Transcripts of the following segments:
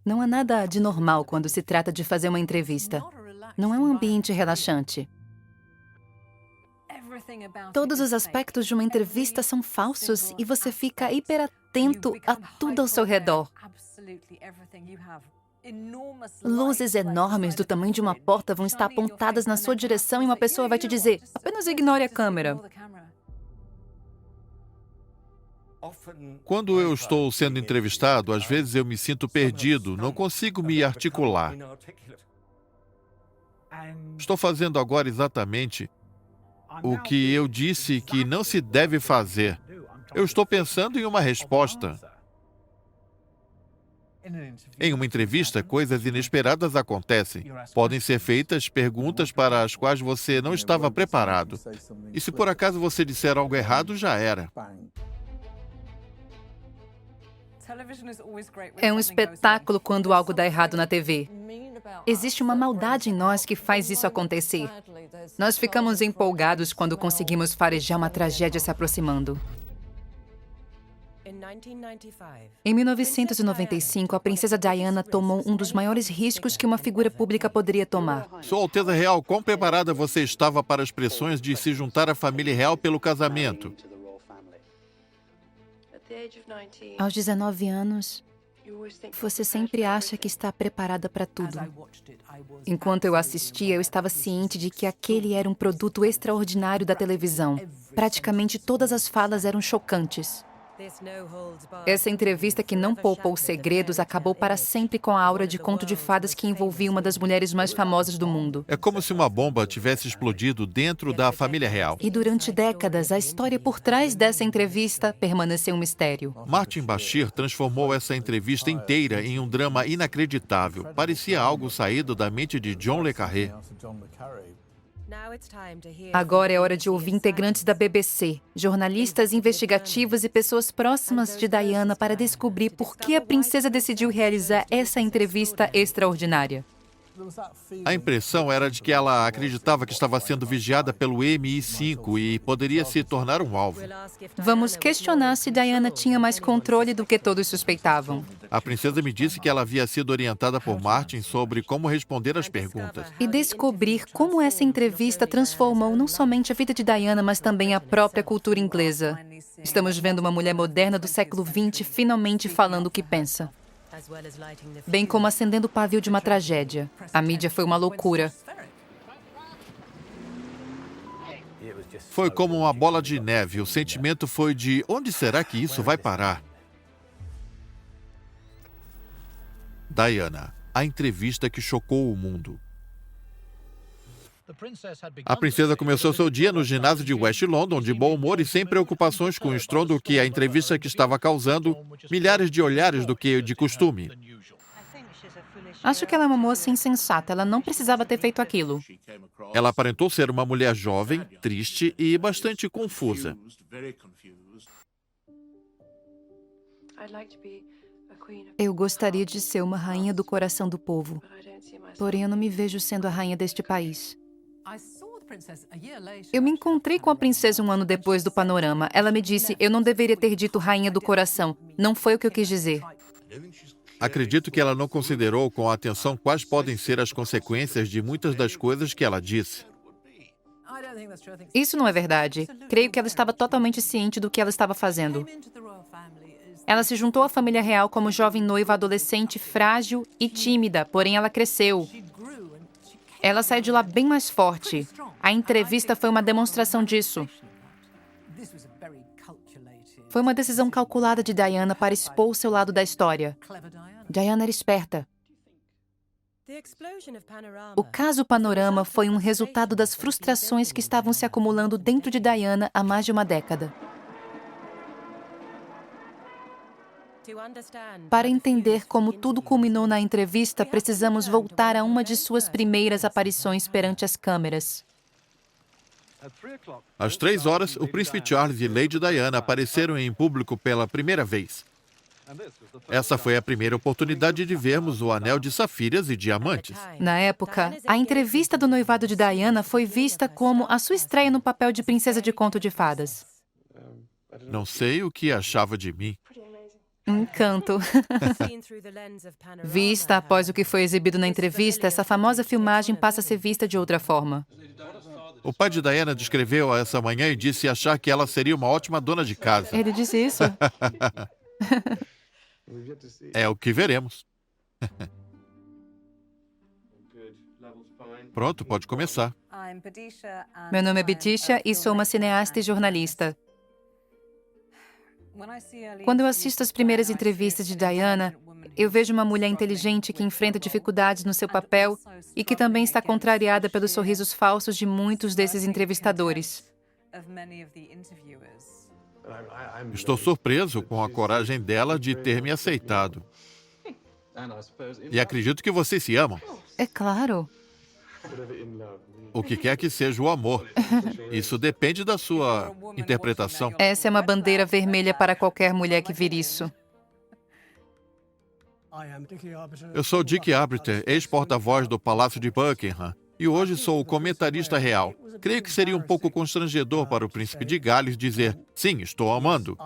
Não há nada de normal quando se trata de fazer uma entrevista. Não é um ambiente relaxante. Todos os aspectos de uma entrevista são falsos e você fica hiperatento a tudo ao seu redor. Luzes enormes do tamanho de uma porta vão estar apontadas na sua direção e uma pessoa vai te dizer: apenas ignore a câmera. Quando eu estou sendo entrevistado, às vezes eu me sinto perdido, não consigo me articular. Estou fazendo agora exatamente o que eu disse que não se deve fazer. Eu estou pensando em uma resposta. Em uma entrevista, coisas inesperadas acontecem. Podem ser feitas perguntas para as quais você não estava preparado. E se por acaso você disser algo errado, já era. É um espetáculo quando algo dá errado na TV. Existe uma maldade em nós que faz isso acontecer. Nós ficamos empolgados quando conseguimos farejar uma tragédia se aproximando. Em 1995, a princesa Diana tomou um dos maiores riscos que uma figura pública poderia tomar. Sua Alteza Real, quão preparada você estava para as pressões de se juntar à família real pelo casamento? Aos 19 anos, você sempre acha que está preparada para tudo. Enquanto eu assistia, eu estava ciente de que aquele era um produto extraordinário da televisão. Praticamente todas as falas eram chocantes. Essa entrevista que não poupou segredos acabou para sempre com a aura de conto de fadas que envolvia uma das mulheres mais famosas do mundo. É como se uma bomba tivesse explodido dentro da família real. E durante décadas, a história por trás dessa entrevista permaneceu um mistério. Martin Bashir transformou essa entrevista inteira em um drama inacreditável. Parecia algo saído da mente de John le Carré. Agora é hora de ouvir integrantes da BBC, jornalistas investigativos e pessoas próximas de Diana para descobrir por que a princesa decidiu realizar essa entrevista extraordinária. A impressão era de que ela acreditava que estava sendo vigiada pelo MI5 e poderia se tornar um alvo. Vamos questionar se Diana tinha mais controle do que todos suspeitavam. A princesa me disse que ela havia sido orientada por Martin sobre como responder às perguntas. E descobrir como essa entrevista transformou não somente a vida de Diana, mas também a própria cultura inglesa. Estamos vendo uma mulher moderna do século XX finalmente falando o que pensa. Bem como acendendo o pavio de uma tragédia. A mídia foi uma loucura. Foi como uma bola de neve. O sentimento foi de: onde será que isso vai parar? Diana, a entrevista que chocou o mundo. A princesa começou seu dia no ginásio de West London de bom humor e sem preocupações com o estrondo que a entrevista que estava causando, milhares de olhares do que de costume. Acho que ela é uma moça insensata. Ela não precisava ter feito aquilo. Ela aparentou ser uma mulher jovem, triste e bastante confusa. Eu gostaria de ser uma rainha do coração do povo. Porém, eu não me vejo sendo a rainha deste país. Eu me encontrei com a princesa um ano depois do Panorama. Ela me disse: eu não deveria ter dito rainha do coração. Não foi o que eu quis dizer. Acredito que ela não considerou com atenção quais podem ser as consequências de muitas das coisas que ela disse. Isso não é verdade. Creio que ela estava totalmente ciente do que ela estava fazendo. Ela se juntou à família real como jovem noiva adolescente frágil e tímida, porém ela cresceu. Ela saiu de lá bem mais forte. A entrevista foi uma demonstração disso. Foi uma decisão calculada de Diana para expor o seu lado da história. Diana era esperta. O caso Panorama foi um resultado das frustrações que estavam se acumulando dentro de Diana há mais de uma década. Para entender como tudo culminou na entrevista, precisamos voltar a uma de suas primeiras aparições perante as câmeras. Às 3h, o príncipe Charles e Lady Diana apareceram em público pela primeira vez. Essa foi a primeira oportunidade de vermos o anel de safiras e diamantes. Na época, a entrevista do noivado de Diana foi vista como a sua estreia no papel de princesa de conto de fadas. Não sei o que achava de mim. Um encanto. Vista após o que foi exibido na entrevista, essa famosa filmagem passa a ser vista de outra forma. O pai de Diana descreveu-a essa manhã e disse achar que ela seria uma ótima dona de casa. Ele disse isso? É o que veremos. Pronto, pode começar. Meu nome é Betisha e sou uma cineasta e jornalista. Quando eu assisto as primeiras entrevistas de Diana, eu vejo uma mulher inteligente que enfrenta dificuldades no seu papel e que também está contrariada pelos sorrisos falsos de muitos desses entrevistadores. Estou surpreso com a coragem dela de ter me aceitado. E acredito que vocês se amam. É claro. O que quer que seja o amor. Isso depende da sua interpretação. Essa é uma bandeira vermelha para qualquer mulher que vir isso. Eu sou Dick Arbiter, ex-porta-voz do Palácio de Buckingham, e hoje sou o comentarista real. Creio que seria um pouco constrangedor para o príncipe de Gales dizer, sim, estou amando.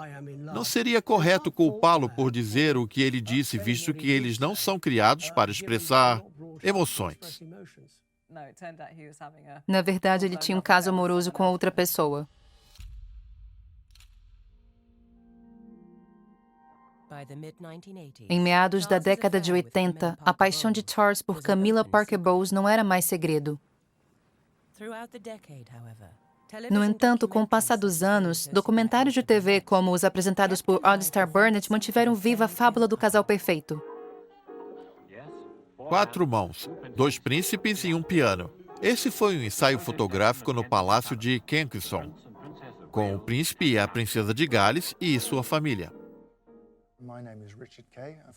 Não seria correto culpá-lo por dizer o que ele disse, visto que eles não são criados para expressar emoções. Na verdade, ele tinha um caso amoroso com outra pessoa. Em meados da década de 80, a paixão de Charles por Camilla Parker Bowles não era mais segredo. No entanto, com o passar dos anos, documentários de TV como os apresentados por Alistair Burnett mantiveram viva a fábula do casal perfeito. 4 mãos, 2 príncipes e um piano. Esse foi um ensaio fotográfico no Palácio de Kensington, com o príncipe e a princesa de Gales e sua família.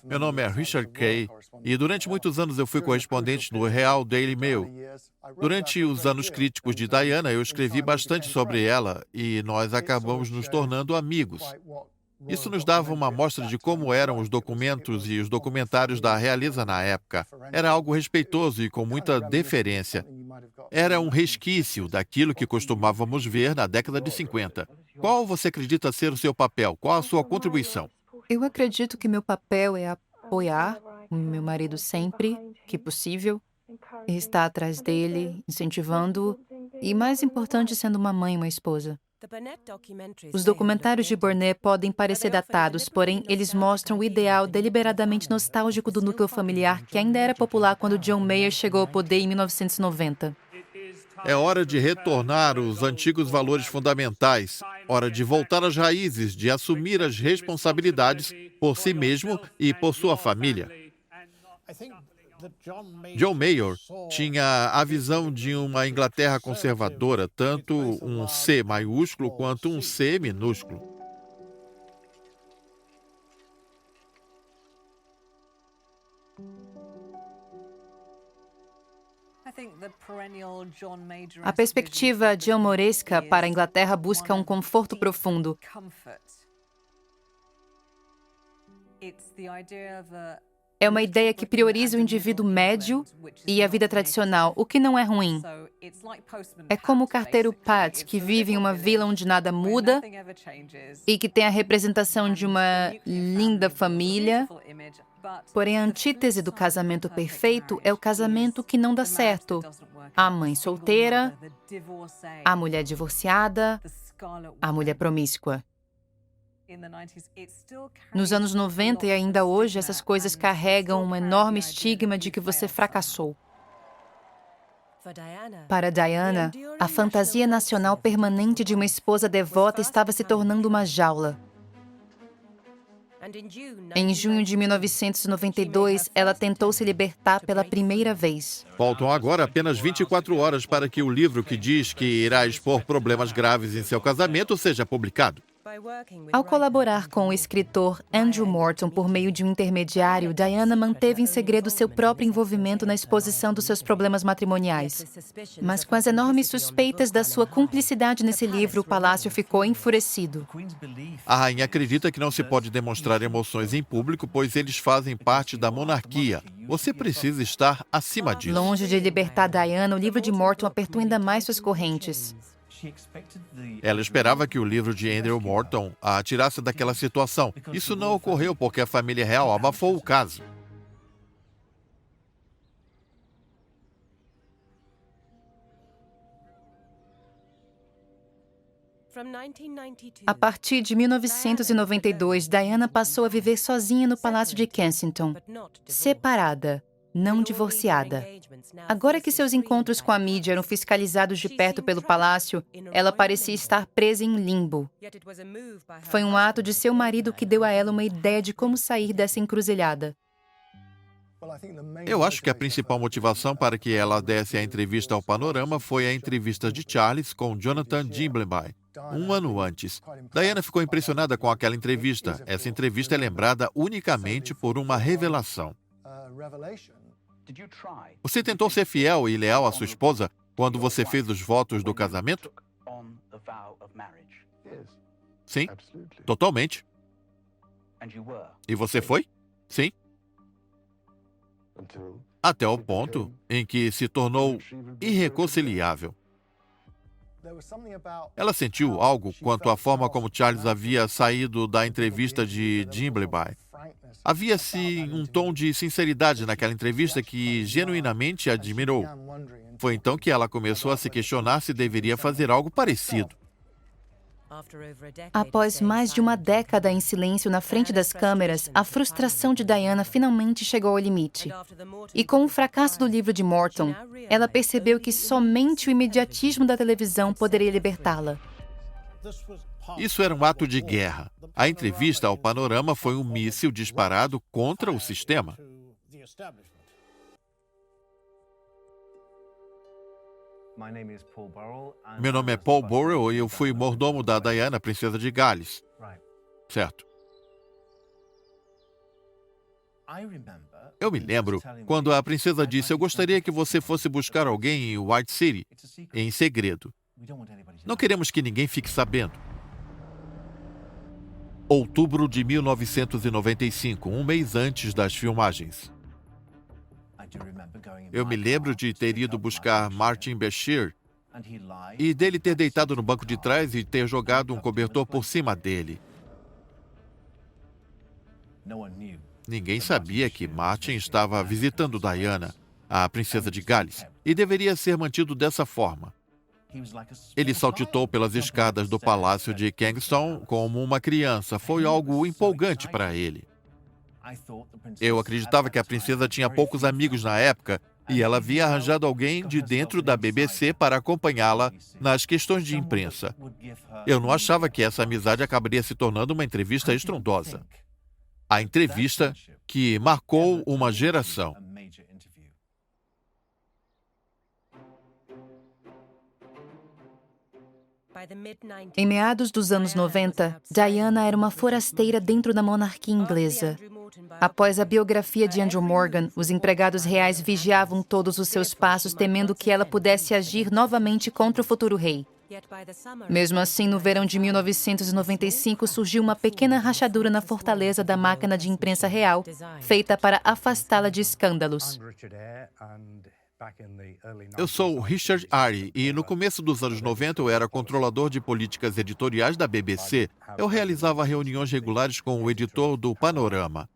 Meu nome é Richard Kay e durante muitos anos eu fui correspondente no Real Daily Mail. Durante os anos críticos de Diana, eu escrevi bastante sobre ela e nós acabamos nos tornando amigos. Isso nos dava uma amostra de como eram os documentos e os documentários da realeza na época. Era algo respeitoso e com muita deferência. Era um resquício daquilo que costumávamos ver na década de 50. Qual você acredita ser o seu papel? Qual a sua contribuição? Eu acredito que meu papel é apoiar o meu marido sempre que possível, estar atrás dele, incentivando-o e, mais importante, sendo uma mãe e uma esposa. Os documentários de Burnett podem parecer datados, porém, eles mostram o ideal deliberadamente nostálgico do núcleo familiar que ainda era popular quando John Mayer chegou ao poder em 1990. É hora de retornar os antigos valores fundamentais, hora de voltar às raízes, de assumir as responsabilidades por si mesmo e por sua família. John Mayer tinha a visão de uma Inglaterra conservadora, tanto um C maiúsculo quanto um C minúsculo. A perspectiva John Moresca para a Inglaterra busca um conforto profundo. É uma ideia que prioriza o indivíduo médio e a vida tradicional, o que não é ruim. É como o carteiro Pat, que vive em uma vila onde nada muda e que tem a representação de uma linda família. Porém, a antítese do casamento perfeito é o casamento que não dá certo. A mãe solteira, a mulher divorciada, a mulher promíscua. Nos anos 90 e ainda hoje, essas coisas carregam um enorme estigma de que você fracassou. Para Diana, a fantasia nacional permanente de uma esposa devota estava se tornando uma jaula. Em junho de 1992, ela tentou se libertar pela primeira vez. Faltam agora apenas 24 horas para que o livro que diz que irá expor problemas graves em seu casamento seja publicado. Ao colaborar com o escritor Andrew Morton por meio de um intermediário, Diana manteve em segredo seu próprio envolvimento na exposição dos seus problemas matrimoniais. Mas com as enormes suspeitas da sua cumplicidade nesse livro, o palácio ficou enfurecido. A rainha acredita que não se pode demonstrar emoções em público, pois eles fazem parte da monarquia. Você precisa estar acima disso. Longe de libertar Diana, o livro de Morton apertou ainda mais suas correntes. Ela esperava que o livro de Andrew Morton a tirasse daquela situação. Isso não ocorreu porque a família real abafou o caso. A partir de 1992, Diana passou a viver sozinha no Palácio de Kensington, separada, não divorciada. Agora que seus encontros com a mídia eram fiscalizados de perto pelo palácio, ela parecia estar presa em limbo. Foi um ato de seu marido que deu a ela uma ideia de como sair dessa encruzilhada. Eu acho que a principal motivação para que ela desse a entrevista ao Panorama foi a entrevista de Charles com Jonathan Dimbleby, um ano antes. Diana ficou impressionada com aquela entrevista. Essa entrevista é lembrada unicamente por uma revelação. Você tentou ser fiel e leal à sua esposa quando você fez os votos do casamento? Sim, totalmente. E você foi? Sim. Até o ponto em que se tornou irreconciliável. Ela sentiu algo quanto à forma como Charles havia saído da entrevista de Dimbleby. Havia-se um tom de sinceridade naquela entrevista que genuinamente admirou. Foi então que ela começou a se questionar se deveria fazer algo parecido. Após mais de uma década em silêncio na frente das câmeras, a frustração de Diana finalmente chegou ao limite. E com o fracasso do livro de Morton, ela percebeu que somente o imediatismo da televisão poderia libertá-la. Isso era um ato de guerra. A entrevista ao Panorama foi um míssil disparado contra o sistema. Meu nome é Paul Burrell e eu fui mordomo da Diana, princesa de Gales. Certo. Eu me lembro quando a princesa disse: "Eu gostaria que você fosse buscar alguém em White City, em segredo. Não queremos que ninguém fique sabendo." Outubro de 1995, um mês antes das filmagens. Eu me lembro de ter ido buscar Martin Bashir e dele ter deitado no banco de trás e ter jogado um cobertor por cima dele. Ninguém sabia que Martin estava visitando Diana, a princesa de Gales, e deveria ser mantido dessa forma. Ele saltitou pelas escadas do palácio de Kensington como uma criança. Foi algo empolgante para ele. Eu acreditava que a princesa tinha poucos amigos na época e ela havia arranjado alguém de dentro da BBC para acompanhá-la nas questões de imprensa. Eu não achava que essa amizade acabaria se tornando uma entrevista estrondosa. A entrevista que marcou uma geração. Em meados dos anos 90, Diana era uma forasteira dentro da monarquia inglesa. Após a biografia de Andrew Morgan, os empregados reais vigiavam todos os seus passos, temendo que ela pudesse agir novamente contra o futuro rei. Mesmo assim, no verão de 1995, surgiu uma pequena rachadura na fortaleza da máquina de imprensa real, feita para afastá-la de escândalos. Eu sou Richard Arry e no começo dos anos 90 eu era controlador de políticas editoriais da BBC. Eu realizava reuniões regulares com o editor do Panorama.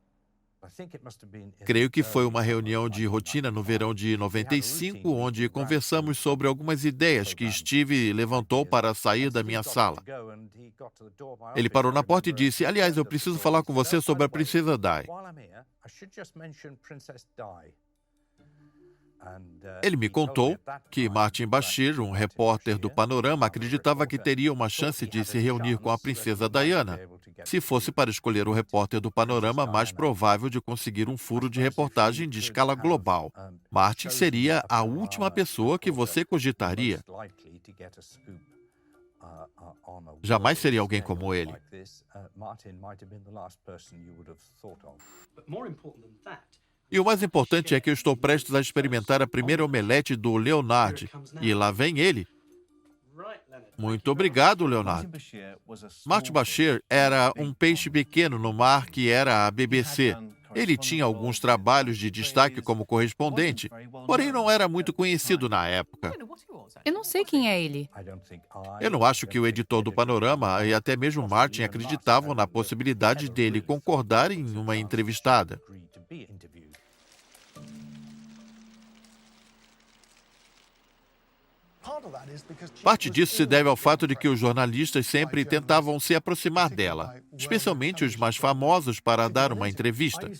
Creio que foi uma reunião de rotina no verão de 95, onde conversamos sobre algumas ideias que Steve levantou para sair da minha sala. Ele parou na porta e disse: "Aliás, eu preciso falar com você sobre a princesa Di." Ele me contou que Martin Bashir, um repórter do Panorama, acreditava que teria uma chance de se reunir com a princesa Diana, se fosse para escolher o repórter do Panorama mais provável de conseguir um furo de reportagem de escala global. Martin seria a última pessoa que você cogitaria. Jamais seria alguém como ele. E o mais importante é que eu estou prestes a experimentar a primeira omelete do Leonard. E lá vem ele. Muito obrigado, Leonard. Martin Bashir era um peixe pequeno no mar que era a BBC. Ele tinha alguns trabalhos de destaque como correspondente, porém não era muito conhecido na época. Eu não sei quem é ele. Eu não acho que o editor do Panorama e até mesmo Martin acreditavam na possibilidade dele concordar em uma entrevistada. Parte disso se deve ao fato de que os jornalistas sempre tentavam se aproximar dela, especialmente os mais famosos, para dar uma entrevista.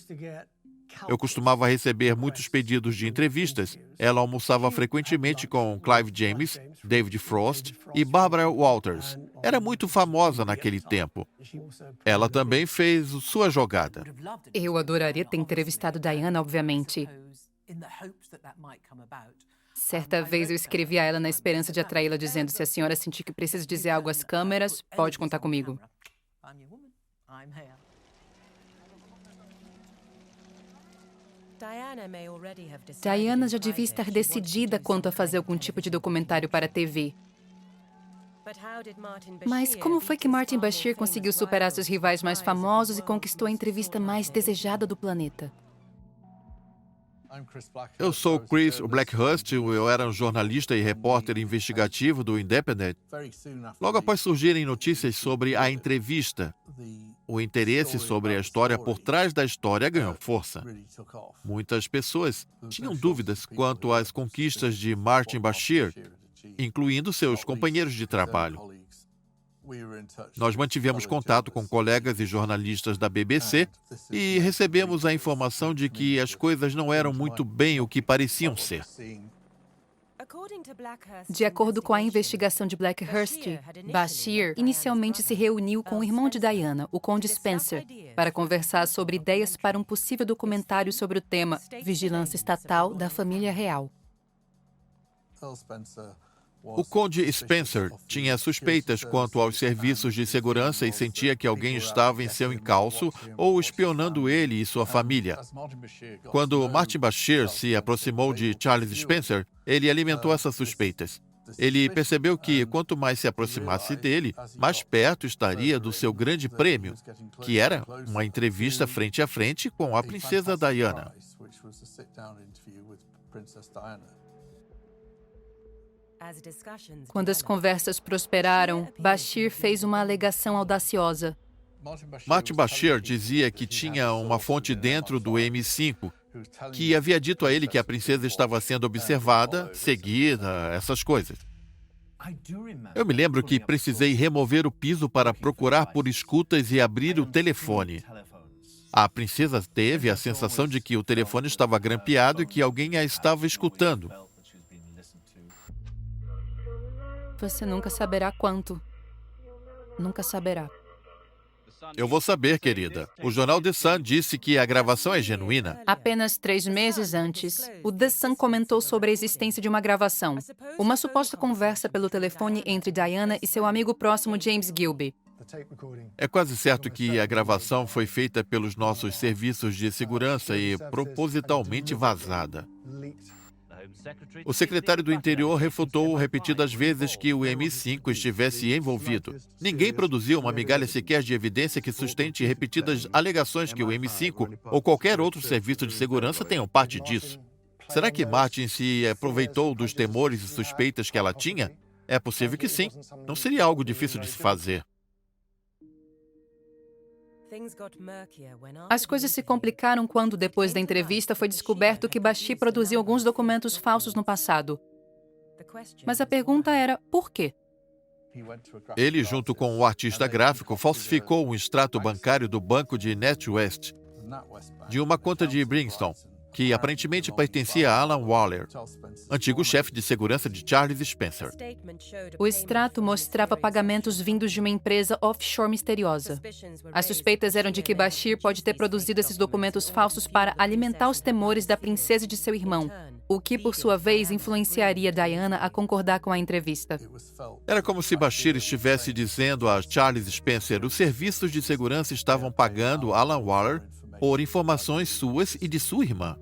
Eu costumava receber muitos pedidos de entrevistas. Ela almoçava frequentemente com Clive James, David Frost e Barbara Walters. Era muito famosa naquele tempo. Ela também fez sua jogada. Eu adoraria ter entrevistado Diana, obviamente. Certa vez eu escrevi a ela na esperança de atraí-la, dizendo: se a senhora sentir que precisa dizer algo às câmeras, pode contar comigo. Diana já devia estar decidida quanto a fazer algum tipo de documentário para a TV. Mas como foi que Martin Bashir conseguiu superar seus rivais mais famosos e conquistou a entrevista mais desejada do planeta? Eu sou Chris Blackhurst, eu era um jornalista e repórter investigativo do Independent. Logo após surgirem notícias sobre a entrevista, o interesse sobre a história por trás da história ganhou força. Muitas pessoas tinham dúvidas quanto às conquistas de Martin Bashir, incluindo seus companheiros de trabalho. Nós mantivemos contato com colegas e jornalistas da BBC e recebemos a informação de que as coisas não eram muito bem o que pareciam ser. De acordo com a investigação de Blackhurst, Bashir inicialmente se reuniu com o irmão de Diana, o Conde Spencer, para conversar sobre ideias para um possível documentário sobre o tema Vigilância Estatal da Família Real. O Conde Spencer tinha suspeitas quanto aos serviços de segurança e sentia que alguém estava em seu encalço ou espionando ele e sua família. Quando Martin Bashir se aproximou de Charles Spencer, ele alimentou essas suspeitas. Ele percebeu que, quanto mais se aproximasse dele, mais perto estaria do seu grande prêmio, que era uma entrevista frente a frente com a princesa Diana. Quando as conversas prosperaram, Bashir fez uma alegação audaciosa. Martin Bashir dizia que tinha uma fonte dentro do M5 que havia dito a ele que a princesa estava sendo observada, seguida, essas coisas. Eu me lembro que precisei remover o piso para procurar por escutas e abrir o telefone. A princesa teve a sensação de que o telefone estava grampeado e que alguém a estava escutando. Você nunca saberá quanto. Nunca saberá. Eu vou saber, querida. O jornal The Sun disse que a gravação é genuína. Apenas 3 meses antes, o The Sun comentou sobre a existência de uma gravação. Uma suposta conversa pelo telefone entre Diana e seu amigo próximo James Gilby. É quase certo que a gravação foi feita pelos nossos serviços de segurança e propositalmente vazada. O secretário do Interior refutou repetidas vezes que o M5 estivesse envolvido. Ninguém produziu uma migalha sequer de evidência que sustente repetidas alegações que o M5 ou qualquer outro serviço de segurança tenham parte disso. Será que Martin se aproveitou dos temores e suspeitas que ela tinha? É possível que sim. Não seria algo difícil de se fazer. As coisas se complicaram quando, depois da entrevista, foi descoberto que Bashir produziu alguns documentos falsos no passado. Mas a pergunta era, por quê? Ele, junto com o artista gráfico, falsificou um extrato bancário do banco de NatWest, de uma conta de Brixton, que aparentemente pertencia a Alan Waller, antigo chefe de segurança de Charles Spencer. O extrato mostrava pagamentos vindos de uma empresa offshore misteriosa. As suspeitas eram de que Bashir pode ter produzido esses documentos falsos para alimentar os temores da princesa e de seu irmão, o que, por sua vez, influenciaria Diana a concordar com a entrevista. Era como se Bashir estivesse dizendo a Charles Spencer: os serviços de segurança estavam pagando Alan Waller por informações suas e de sua irmã.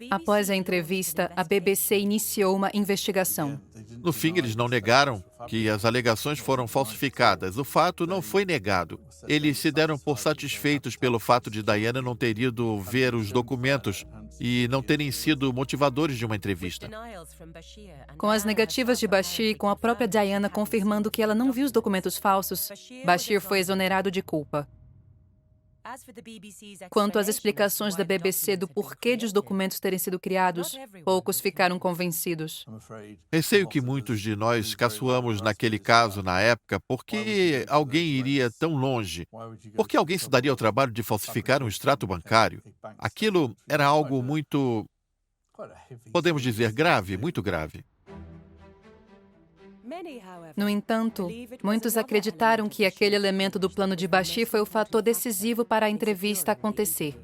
Após a entrevista, a BBC iniciou uma investigação. No fim, eles não negaram que as alegações foram falsificadas. O fato não foi negado. Eles se deram por satisfeitos pelo fato de Diana não ter ido ver os documentos e não terem sido motivadores de uma entrevista. Com as negativas de Bashir e com a própria Diana confirmando que ela não viu os documentos falsos, Bashir foi exonerado de culpa. Quanto às explicações da BBC do porquê de os documentos terem sido criados, poucos ficaram convencidos. Receio que muitos de nós caçoamos naquele caso na época porque alguém iria tão longe. Por que alguém se daria ao trabalho de falsificar um extrato bancário? Aquilo era algo muito, podemos dizer, grave, muito grave. No entanto, muitos acreditaram que aquele elemento do plano de Bashir foi o fator decisivo para a entrevista acontecer.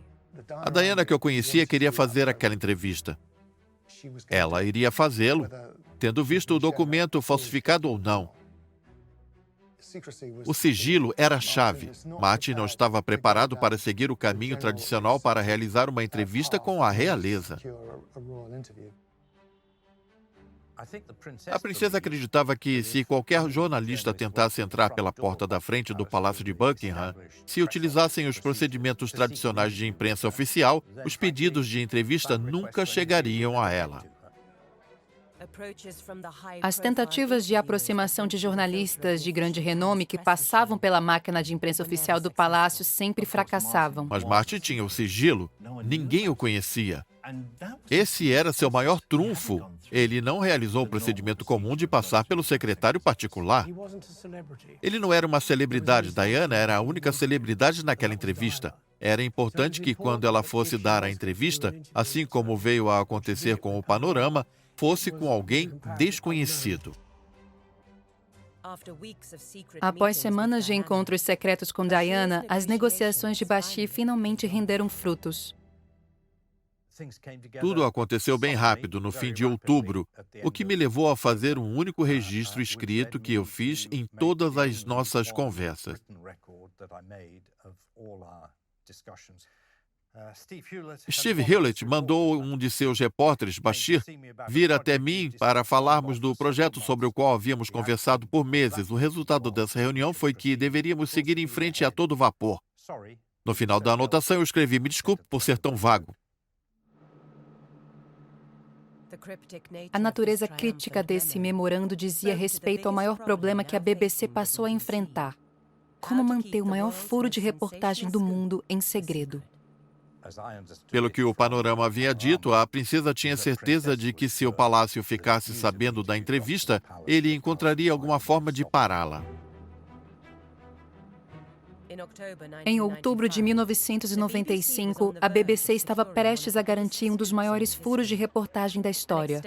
A Diana que eu conhecia queria fazer aquela entrevista. Ela iria fazê-lo, tendo visto o documento falsificado ou não. O sigilo era a chave. Martin não estava preparado para seguir o caminho tradicional para realizar uma entrevista com a realeza. A princesa acreditava que, se qualquer jornalista tentasse entrar pela porta da frente do Palácio de Buckingham, se utilizassem os procedimentos tradicionais de imprensa oficial, os pedidos de entrevista nunca chegariam a ela. As tentativas de aproximação de jornalistas de grande renome que passavam pela máquina de imprensa oficial do palácio sempre fracassavam. Mas Martin tinha o sigilo. Ninguém o conhecia. Esse era seu maior trunfo. Ele não realizou o procedimento comum de passar pelo secretário particular. Ele não era uma celebridade. Diana era a única celebridade naquela entrevista. Era importante que, quando ela fosse dar a entrevista, assim como veio a acontecer com o Panorama, fosse com alguém desconhecido. Após semanas de encontros secretos com Diana, as negociações de Bashir finalmente renderam frutos. Tudo aconteceu bem rápido no fim de outubro, o que me levou a fazer um único registro escrito que eu fiz em todas as nossas conversas. Steve Hewlett mandou um de seus repórteres, Bashir, vir até mim para falarmos do projeto sobre o qual havíamos conversado por meses. O resultado dessa reunião foi que deveríamos seguir em frente a todo vapor. No final da anotação eu escrevi: me desculpe por ser tão vago. A natureza críptica desse memorando dizia respeito ao maior problema que a BBC passou a enfrentar: como manter o maior furo de reportagem do mundo em segredo. Pelo que o Panorama havia dito, a princesa tinha certeza de que, se o palácio ficasse sabendo da entrevista, ele encontraria alguma forma de pará-la. Em outubro de 1995, a BBC estava prestes a garantir um dos maiores furos de reportagem da história: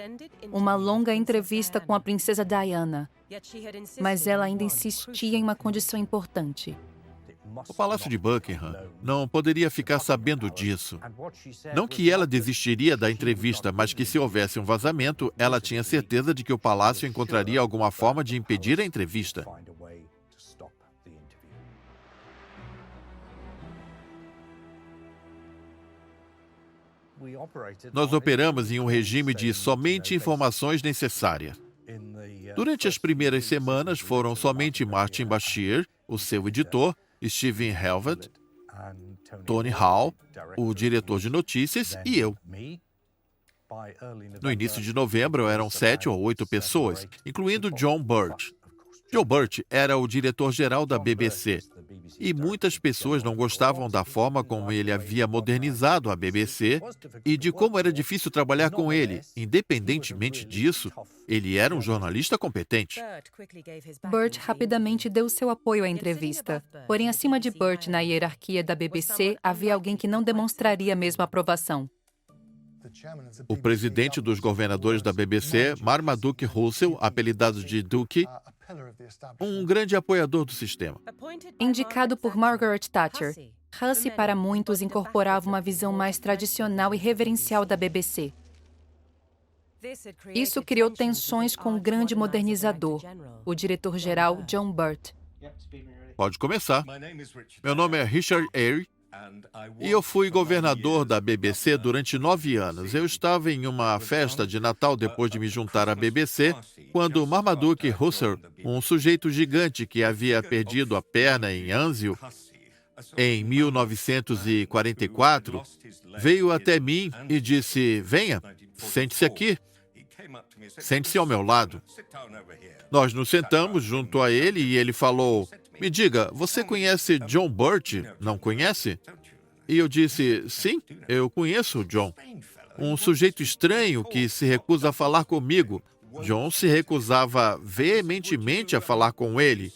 uma longa entrevista com a princesa Diana. Mas ela ainda insistia em uma condição importante. O Palácio de Buckingham não poderia ficar sabendo disso. Não que ela desistiria da entrevista, mas que, se houvesse um vazamento, ela tinha certeza de que o palácio encontraria alguma forma de impedir a entrevista. Nós operamos em um regime de somente informações necessárias. Durante as primeiras semanas, foram somente Martin Bashir, o seu editor, Stephen Hewlett, Tony Hall, o diretor de notícias, e eu. No início de novembro, eram 7 ou 8 pessoas, incluindo John Birch. Joe Birch era o diretor-geral da BBC, e muitas pessoas não gostavam da forma como ele havia modernizado a BBC e de como era difícil trabalhar com ele. Independentemente disso, ele era um jornalista competente. Birch rapidamente deu seu apoio à entrevista. Porém, acima de Birch na hierarquia da BBC, havia alguém que não demonstraria a mesma aprovação. O presidente dos governadores da BBC, Marmaduke Russell, apelidado de Duke, um grande apoiador do sistema. Indicado por Margaret Thatcher, Hussey para muitos incorporava uma visão mais tradicional e reverencial da BBC. Isso criou tensões com o grande modernizador, o diretor-geral John Birt. Pode começar. Meu nome é Richard Eyre e eu fui governador da BBC durante 9 anos. Eu estava em uma festa de Natal depois de me juntar à BBC, quando Marmaduke Russell, um sujeito gigante que havia perdido a perna em Anzio, em 1944, veio até mim e disse: venha, sente-se aqui, sente-se ao meu lado. Nós nos sentamos junto a ele e ele falou: me diga, você conhece John Burt? Não conhece? E eu disse: sim, eu conheço o John. Um sujeito estranho que se recusa a falar comigo. John se recusava veementemente a falar com ele.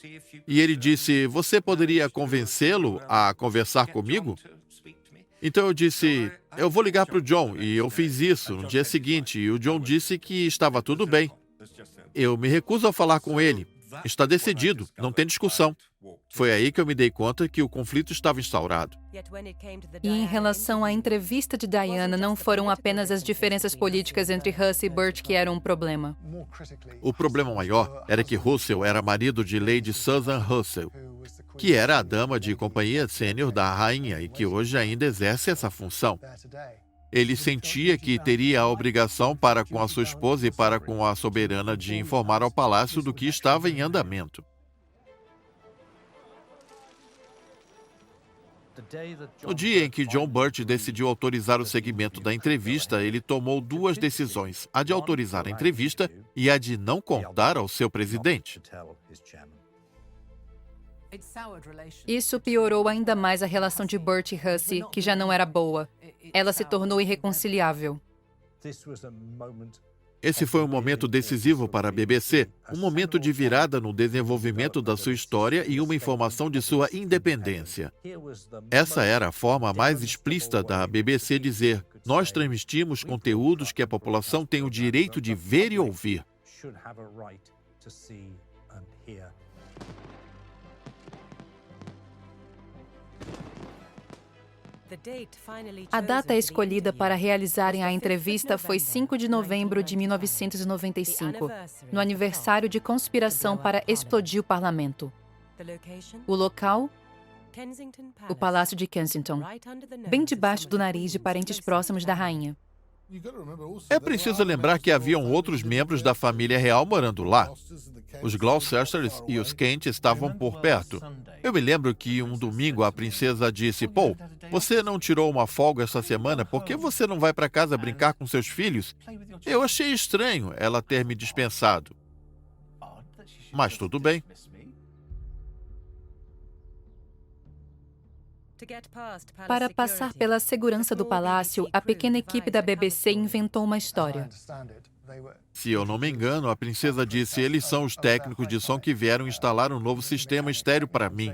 E ele disse: você poderia convencê-lo a conversar comigo? Então eu disse: eu vou ligar para o John. E eu fiz isso no dia seguinte. E o John disse que estava tudo bem. Eu me recuso a falar com ele. Está decidido, não tem discussão. Foi aí que eu me dei conta que o conflito estava instaurado. E em relação à entrevista de Diana, não foram apenas as diferenças políticas entre Hussey e Burt que eram um problema. O problema maior era que Russell era marido de Lady Susan Russell, que era a dama de companhia sênior da rainha e que hoje ainda exerce essa função. Ele sentia que teria a obrigação para com a sua esposa e para com a soberana de informar ao palácio do que estava em andamento. No dia em que John Burt decidiu autorizar o segmento da entrevista, ele tomou duas decisões: a de autorizar a entrevista e a de não contar ao seu presidente. Isso piorou ainda mais a relação de Burt e Hussey, que já não era boa. Ela se tornou irreconciliável. Esse foi um momento decisivo para a BBC, um momento de virada no desenvolvimento da sua história e uma informação de sua independência. Essa era a forma mais explícita da BBC dizer: nós transmitimos conteúdos que a população tem o direito de ver e ouvir. A data escolhida para realizarem a entrevista foi 5 de novembro de 1995, no aniversário de conspiração para explodir o parlamento. O local? O Palácio de Kensington, bem debaixo do nariz de parentes próximos da rainha. É preciso lembrar que haviam outros membros da família real morando lá. Os Gloucesters e os Kent estavam por perto. Eu me lembro que um domingo a princesa disse: Paul, você não tirou uma folga essa semana? Por que você não vai para casa brincar com seus filhos? Eu achei estranho ela ter me dispensado. Mas tudo bem. Para passar pela segurança do palácio, a pequena equipe da BBC inventou uma história. Se eu não me engano, a princesa disse: eles são os técnicos de som que vieram instalar um novo sistema estéreo para mim.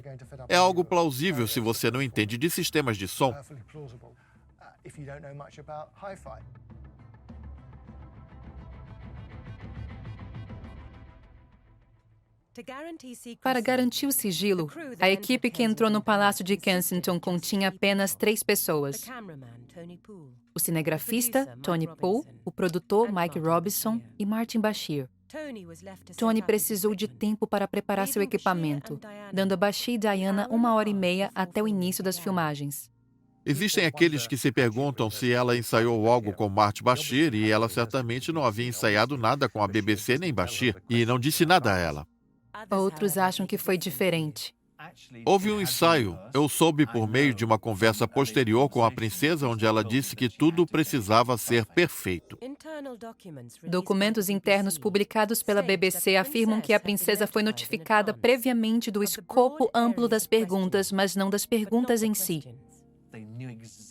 É algo plausível se você não entende de sistemas de som. Para garantir o sigilo, a equipe que entrou no Palácio de Kensington continha apenas 3 pessoas: o cinegrafista, Tony Poole, o produtor, Mike Robinson, e Martin Bashir. Tony precisou de tempo para preparar seu equipamento, dando a Bashir e Diana 1h30 até o início das filmagens. Existem aqueles que se perguntam se ela ensaiou algo com Martin Bashir, e ela certamente não havia ensaiado nada com a BBC nem Bashir, e não disse nada a ela. Outros acham que foi diferente. Houve um ensaio. Eu soube por meio de uma conversa posterior com a princesa, onde ela disse que tudo precisava ser perfeito. Documentos internos publicados pela BBC afirmam que a princesa foi notificada previamente do escopo amplo das perguntas, mas não das perguntas em si.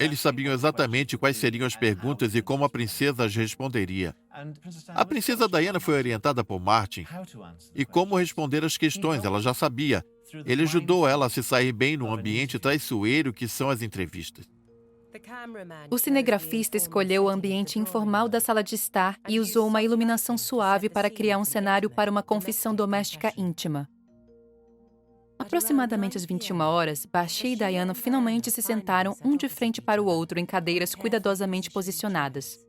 Eles sabiam exatamente quais seriam as perguntas e como a princesa as responderia. A princesa Diana foi orientada por Martin. E como responder às questões, ela já sabia. Ele ajudou ela a se sair bem no ambiente traiçoeiro que são as entrevistas. O cinegrafista escolheu o ambiente informal da sala de estar e usou uma iluminação suave para criar um cenário para uma confissão doméstica íntima. Aproximadamente às 21h, Bashir e Diana finalmente se sentaram um de frente para o outro em cadeiras cuidadosamente posicionadas.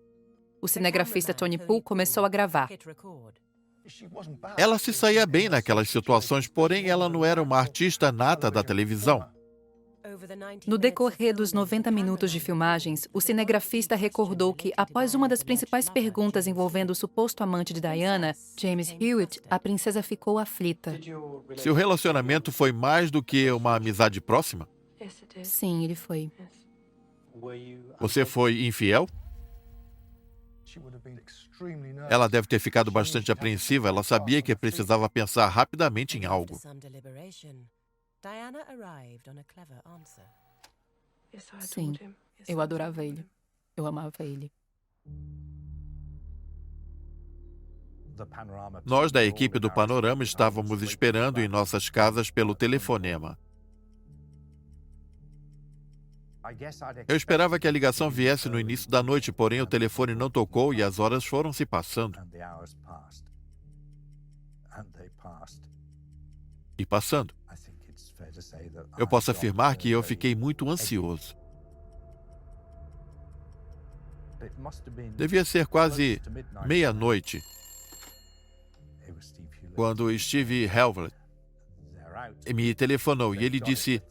O cinegrafista Tony Poole começou a gravar. Ela se saía bem naquelas situações, porém ela não era uma artista nata da televisão. No decorrer dos 90 minutos de filmagens, o cinegrafista recordou que, após uma das principais perguntas envolvendo o suposto amante de Diana, James Hewitt, a princesa ficou aflita. Seu relacionamento foi mais do que uma amizade próxima? Sim, ele foi. Você foi infiel? Ela deve ter ficado bastante apreensiva. Ela sabia que precisava pensar rapidamente em algo. Sim, eu adorava ele. Eu amava ele. Nós da equipe do Panorama estávamos esperando em nossas casas pelo telefonema. Eu esperava que a ligação viesse no início da noite, porém o telefone não tocou e as horas foram se passando. E passando. Eu posso afirmar que eu fiquei muito ansioso. Devia ser quase meia-noite, quando Steve Helvlet me telefonou e ele disse: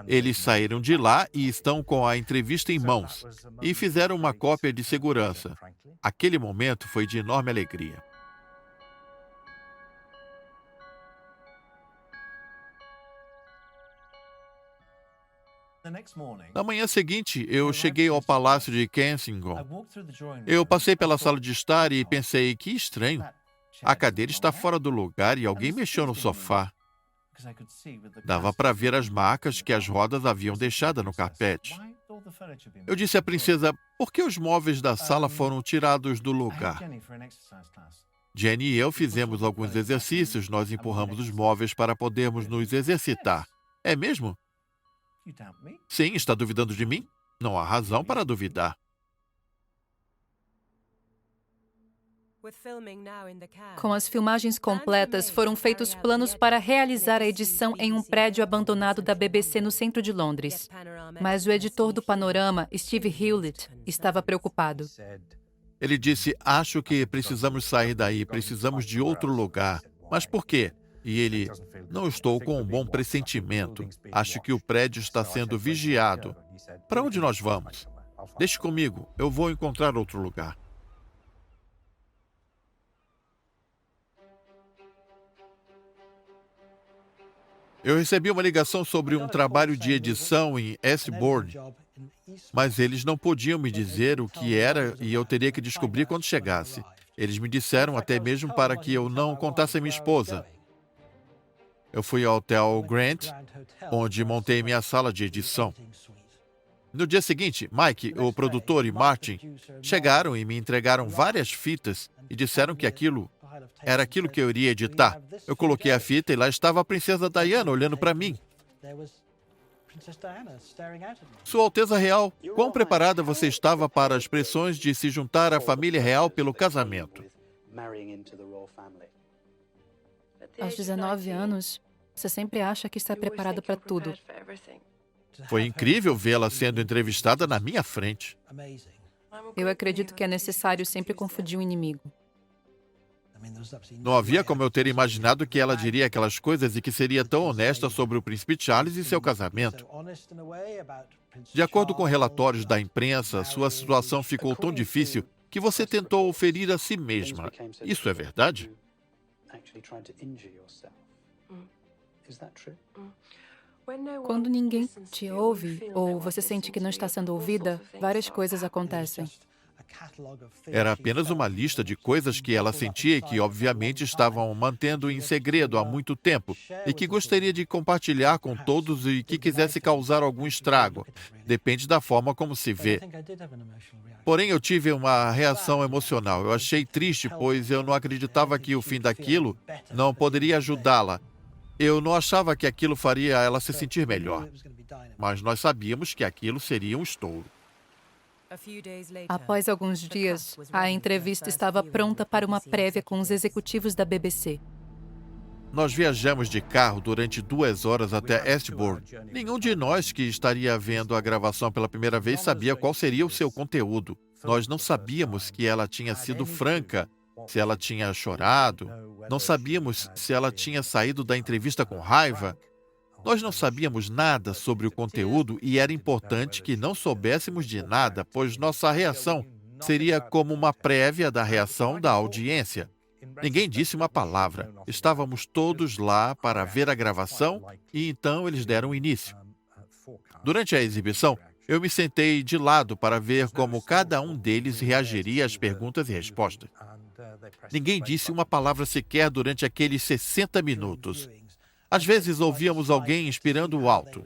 eles saíram de lá e estão com a entrevista em mãos e fizeram uma cópia de segurança. Aquele momento foi de enorme alegria. Na manhã seguinte, eu cheguei ao Palácio de Kensington. Eu passei pela sala de estar e pensei, que estranho. A cadeira está fora do lugar e alguém mexeu no sofá. Dava para ver as marcas que as rodas haviam deixado no carpete. Eu disse à princesa, por que os móveis da sala foram tirados do lugar? Jenny e eu fizemos alguns exercícios, nós empurramos os móveis para podermos nos exercitar. É mesmo? Sim, está duvidando de mim? Não há razão para duvidar. Com as filmagens completas, foram feitos planos para realizar a edição em um prédio abandonado da BBC no centro de Londres. Mas o editor do Panorama, Steve Hewlett, estava preocupado. Ele disse, acho que precisamos sair daí, precisamos de outro lugar. Mas por quê? E ele, não estou com um bom pressentimento. Acho que o prédio está sendo vigiado. Para onde nós vamos? Deixe comigo, eu vou encontrar outro lugar. Eu recebi uma ligação sobre um trabalho de edição em Eastbourne, mas eles não podiam me dizer o que era e eu teria que descobrir quando chegasse. Eles me disseram até mesmo para que eu não contasse a minha esposa. Eu fui ao Hotel Grant, onde montei minha sala de edição. No dia seguinte, Mike, o produtor, e Martin chegaram e me entregaram várias fitas e disseram que aquilo era aquilo que eu iria editar. Eu coloquei a fita e lá estava a princesa Diana olhando para mim. Sua Alteza Real, quão preparada você estava para as pressões de se juntar à família real pelo casamento? Aos 19 anos, você sempre acha que está preparado para tudo. Foi incrível vê-la sendo entrevistada na minha frente. Eu acredito que é necessário sempre confundir o inimigo. Não havia como eu ter imaginado que ela diria aquelas coisas e que seria tão honesta sobre o príncipe Charles e seu casamento. De acordo com relatórios da imprensa, sua situação ficou tão difícil que você tentou ferir a si mesma. Isso é verdade? Quando ninguém te ouve ou você sente que não está sendo ouvida, várias coisas acontecem. Era apenas uma lista de coisas que ela sentia e que, obviamente, estavam mantendo em segredo há muito tempo e que gostaria de compartilhar com todos e que quisesse causar algum estrago. Depende da forma como se vê. Porém, eu tive uma reação emocional. Eu achei triste, pois eu não acreditava que o fim daquilo não poderia ajudá-la. Eu não achava que aquilo faria ela se sentir melhor. Mas nós sabíamos que aquilo seria um estouro. Após alguns dias, a entrevista estava pronta para uma prévia com os executivos da BBC. Nós viajamos de carro durante 2 horas até Eastbourne. Nenhum de nós que estaria vendo a gravação pela primeira vez sabia qual seria o seu conteúdo. Nós não sabíamos que ela tinha sido franca, se ela tinha chorado. Não sabíamos se ela tinha saído da entrevista com raiva. Nós não sabíamos nada sobre o conteúdo e era importante que não soubéssemos de nada, pois nossa reação seria como uma prévia da reação da audiência. Ninguém disse uma palavra. Estávamos todos lá para ver a gravação e então eles deram início. Durante a exibição, eu me sentei de lado para ver como cada um deles reagiria às perguntas e respostas. Ninguém disse uma palavra sequer durante aqueles 60 minutos. Às vezes ouvíamos alguém inspirando alto.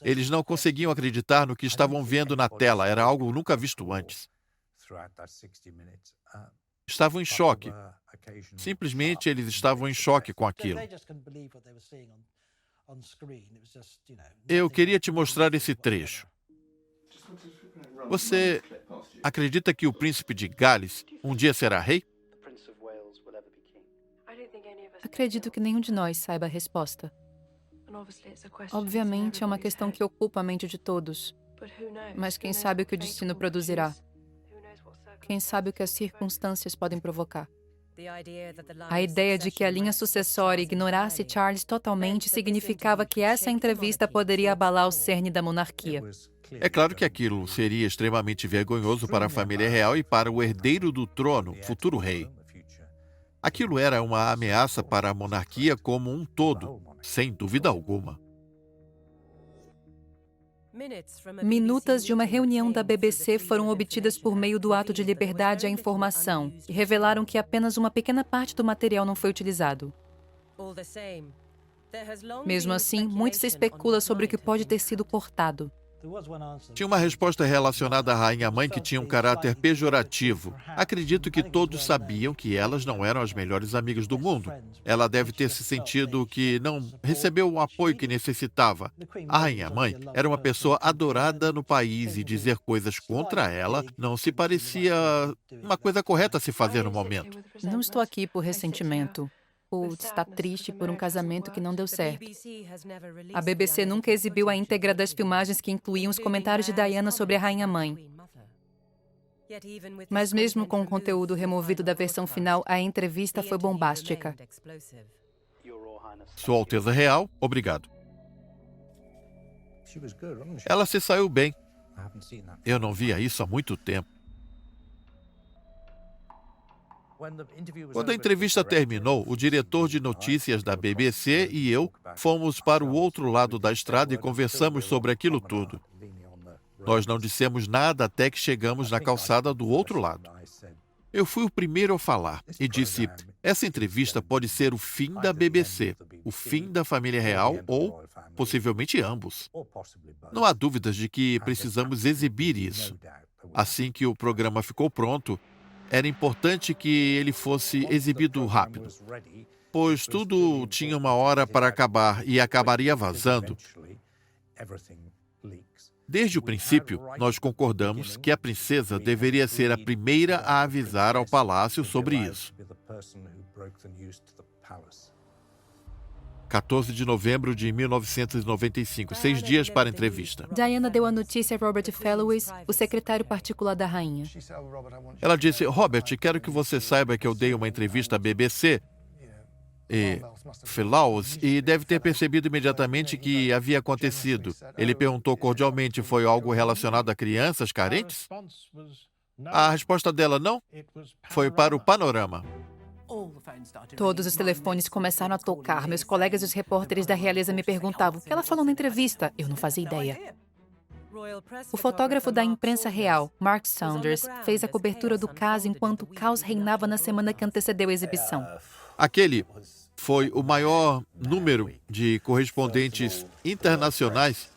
Eles não conseguiam acreditar no que estavam vendo na tela, era algo nunca visto antes. Estavam em choque. Simplesmente eles estavam em choque com aquilo. Eu queria te mostrar esse trecho. Você acredita que o príncipe de Gales um dia será rei? Acredito que nenhum de nós saiba a resposta. Obviamente, é uma questão que ocupa a mente de todos. Mas quem sabe o que o destino produzirá? Quem sabe o que as circunstâncias podem provocar? A ideia de que a linha sucessória ignorasse Charles totalmente significava que essa entrevista poderia abalar o cerne da monarquia. É claro que aquilo seria extremamente vergonhoso para a família real e para o herdeiro do trono, futuro rei. Aquilo era uma ameaça para a monarquia como um todo, sem dúvida alguma. Minutas de uma reunião da BBC foram obtidas por meio do ato de liberdade à informação e revelaram que apenas uma pequena parte do material não foi utilizado. Mesmo assim, muito se especula sobre o que pode ter sido cortado. Tinha uma resposta relacionada à rainha-mãe que tinha um caráter pejorativo. Acredito que todos sabiam que elas não eram as melhores amigas do mundo. Ela deve ter se sentido que não recebeu o apoio que necessitava. A rainha-mãe era uma pessoa adorada no país e dizer coisas contra ela não se parecia uma coisa correta a se fazer no momento. Não estou aqui por ressentimento. Ou está triste por um casamento que não deu certo. A BBC nunca exibiu a íntegra das filmagens que incluíam os comentários de Diana sobre a rainha-mãe. Mas mesmo com o conteúdo removido da versão final, a entrevista foi bombástica. Sua Alteza Real, obrigado. Ela se saiu bem. Eu não via isso há muito tempo. Quando a entrevista terminou, o diretor de notícias da BBC e eu fomos para o outro lado da estrada e conversamos sobre aquilo tudo. Nós não dissemos nada até que chegamos na calçada do outro lado. Eu fui o primeiro a falar e disse: essa entrevista pode ser o fim da BBC, o fim da família real ou, possivelmente, ambos. Não há dúvidas de que precisamos exibir isso. Assim que o programa ficou pronto, era importante que ele fosse exibido rápido, pois tudo tinha uma hora para acabar e acabaria vazando. Desde o princípio, nós concordamos que a princesa deveria ser a primeira a avisar ao palácio sobre isso. 14 de novembro de 1995, 6 dias para a entrevista. Diana deu a notícia a Robert Fallowes, o secretário particular da rainha. Ela disse: Robert, quero que você saiba que eu dei uma entrevista à BBC e Fallowes e deve ter percebido imediatamente que havia acontecido. Ele perguntou cordialmente: foi algo relacionado a crianças carentes? A resposta dela: não. Foi para o Panorama. Todos os telefones começaram a tocar. Meus colegas e os repórteres da realeza me perguntavam o que ela falou na entrevista. Eu não fazia ideia. O fotógrafo da imprensa real, Mark Saunders, fez a cobertura do caso enquanto o caos reinava na semana que antecedeu a exibição. Aquele foi o maior número de correspondentes internacionais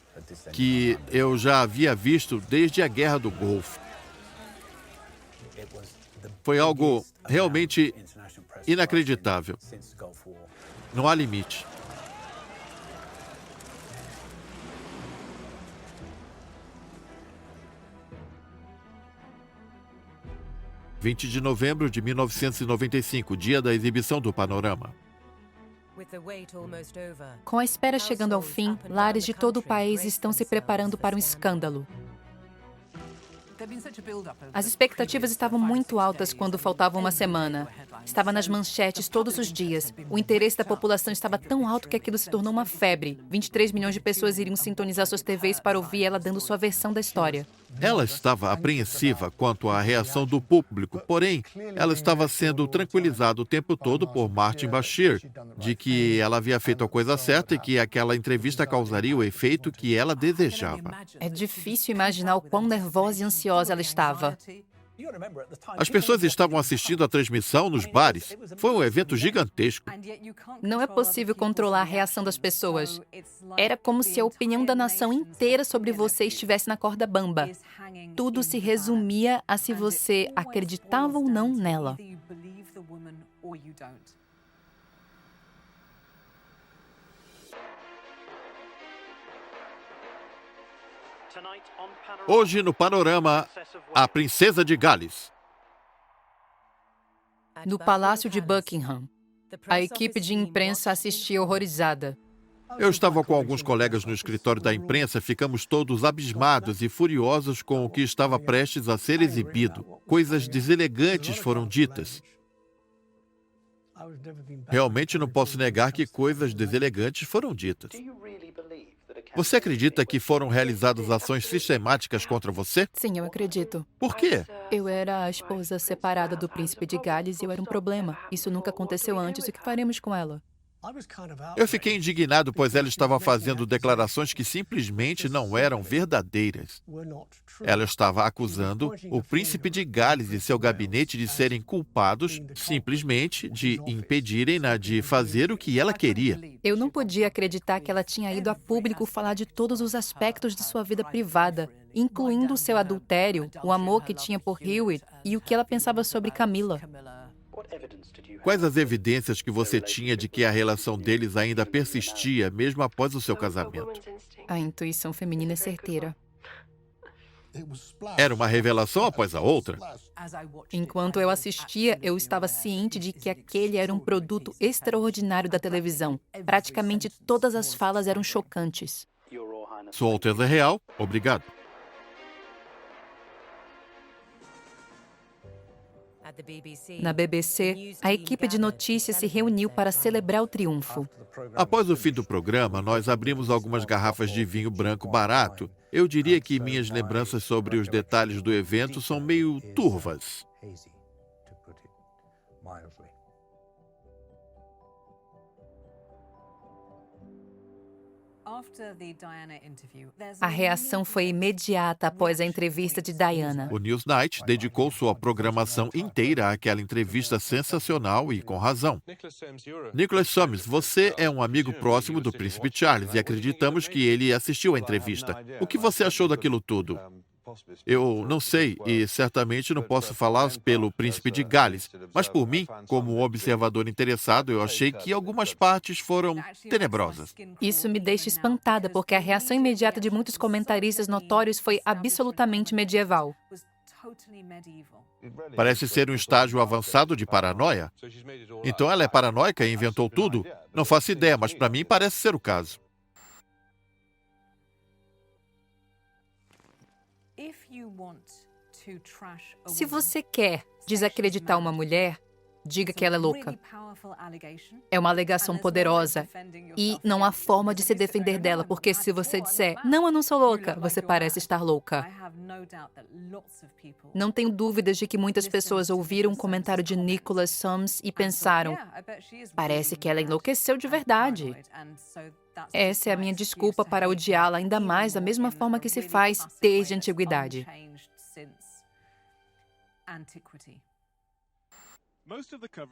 que eu já havia visto desde a Guerra do Golfo. Foi algo realmente inacreditável. Não há limite. – 20 de novembro de 1995, dia da exibição do Panorama. Com a espera chegando ao fim, lares de todo o país estão se preparando para um escândalo. As expectativas estavam muito altas quando faltava uma semana. Estava nas manchetes todos os dias. O interesse da população estava tão alto que aquilo se tornou uma febre. 23 milhões de pessoas iriam sintonizar suas TVs para ouvir ela dando sua versão da história. Ela estava apreensiva quanto à reação do público, porém, ela estava sendo tranquilizada o tempo todo por Martin Bashir, de que ela havia feito a coisa certa e que aquela entrevista causaria o efeito que ela desejava. É difícil imaginar o quão nervosa e ansiosa ela estava. As pessoas estavam assistindo a transmissão nos bares. Foi um evento gigantesco. Não é possível controlar a reação das pessoas. Era como se a opinião da nação inteira sobre você estivesse na corda bamba. Tudo se resumia a se você acreditava ou não nela. Hoje no Panorama, a Princesa de Gales. No Palácio de Buckingham, a equipe de imprensa assistia horrorizada. Eu estava com alguns colegas no escritório da imprensa, ficamos todos abismados e furiosos com o que estava prestes a ser exibido. Coisas deselegantes foram ditas. Realmente não posso negar que coisas deselegantes foram ditas. Você acredita que foram realizadas ações sistemáticas contra você? Sim, eu acredito. Por quê? Eu era a esposa separada do príncipe de Gales e eu era um problema. Isso nunca aconteceu antes. O que faremos com ela? Eu fiquei indignado, pois ela estava fazendo declarações que simplesmente não eram verdadeiras. Ela estava acusando o príncipe de Gales e seu gabinete de serem culpados simplesmente de impedirem-na de fazer o que ela queria. Eu não podia acreditar que ela tinha ido a público falar de todos os aspectos de sua vida privada, incluindo o seu adultério, o amor que tinha por Hewitt e o que ela pensava sobre Camila. Quais as evidências que você tinha de que a relação deles ainda persistia, mesmo após o seu casamento? A intuição feminina é certeira. Era uma revelação após a outra? Enquanto eu assistia, eu estava ciente de que aquele era um produto extraordinário da televisão. Praticamente todas as falas eram chocantes. Sua Alteza Real, obrigado. Na BBC, a equipe de notícias se reuniu para celebrar o triunfo. Após o fim do programa, nós abrimos algumas garrafas de vinho branco barato. Eu diria que minhas lembranças sobre os detalhes do evento são meio turvas. A reação foi imediata após a entrevista de Diana. O Newsnight dedicou sua programação inteira àquela entrevista sensacional e com razão. Nicholas Soames, você é um amigo próximo do Príncipe Charles e acreditamos que ele assistiu à entrevista. O que você achou daquilo tudo? Eu não sei e certamente não posso falar pelo Príncipe de Gales, mas por mim, como um observador interessado, eu achei que algumas partes foram tenebrosas. Isso me deixa espantada, porque a reação imediata de muitos comentaristas notórios foi absolutamente medieval. Parece ser um estágio avançado de paranoia. Então ela é paranoica e inventou tudo? Não faço ideia, mas para mim parece ser o caso. Se você quer desacreditar uma mulher, diga que ela é louca. É uma alegação poderosa e não há forma de se defender dela, porque se você disser, não, eu não sou louca, você parece estar louca. Não tenho dúvidas de que muitas pessoas ouviram um comentário de Nicholas Soames e pensaram, parece que ela enlouqueceu de verdade. Essa é a minha desculpa para odiá-la ainda mais da mesma forma que se faz desde a antiguidade.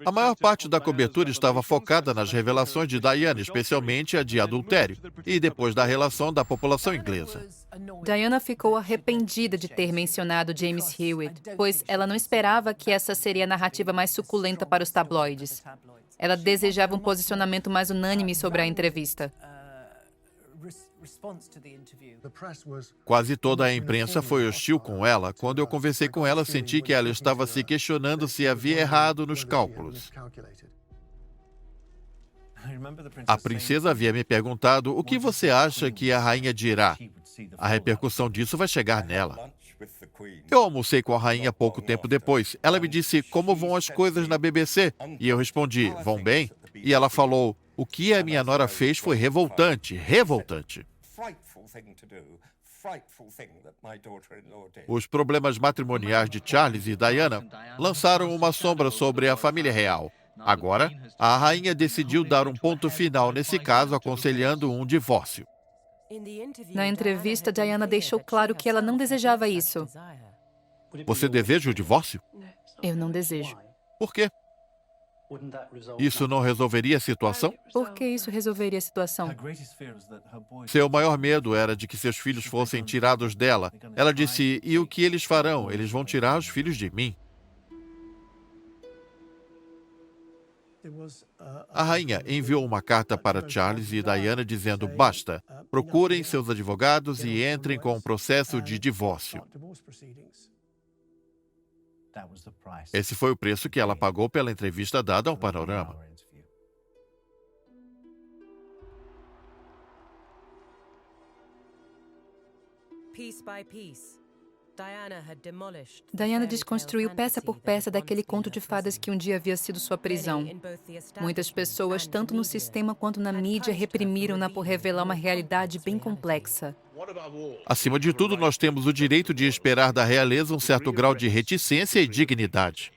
A maior parte da cobertura estava focada nas revelações de Diana, especialmente a de adultério, e depois da relação da população inglesa. Diana ficou arrependida de ter mencionado James Hewitt, pois ela não esperava que essa seria a narrativa mais suculenta para os tabloides. Ela desejava um posicionamento mais unânime sobre a entrevista. Quase toda a imprensa foi hostil com ela. Quando eu conversei com ela, senti que ela estava se questionando se havia errado nos cálculos. A princesa havia me perguntado o que você acha que a rainha dirá. A repercussão disso vai chegar nela. Eu almocei com a rainha pouco tempo depois. Ela me disse como vão as coisas na BBC. E eu respondi, vão bem? E ela falou, o que a minha nora fez foi revoltante, revoltante. Os problemas matrimoniais de Charles e Diana lançaram uma sombra sobre a família real. Agora, a rainha decidiu dar um ponto final nesse caso, aconselhando um divórcio. Na entrevista, Diana deixou claro que ela não desejava isso. Você deseja o divórcio? Eu não desejo. Por quê? Isso não resolveria a situação? Por que isso resolveria a situação? Seu maior medo era de que seus filhos fossem tirados dela. Ela disse, e o que eles farão? Eles vão tirar os filhos de mim. A rainha enviou uma carta para Charles e Diana dizendo, basta, procurem seus advogados e entrem com um processo de divórcio. Esse foi o preço que ela pagou pela entrevista dada ao Panorama. Diana desconstruiu peça por peça daquele conto de fadas que um dia havia sido sua prisão. Muitas pessoas, tanto no sistema quanto na mídia, reprimiram-na por revelar uma realidade bem complexa. Acima de tudo, nós temos o direito de esperar da realeza um certo grau de reticência e dignidade.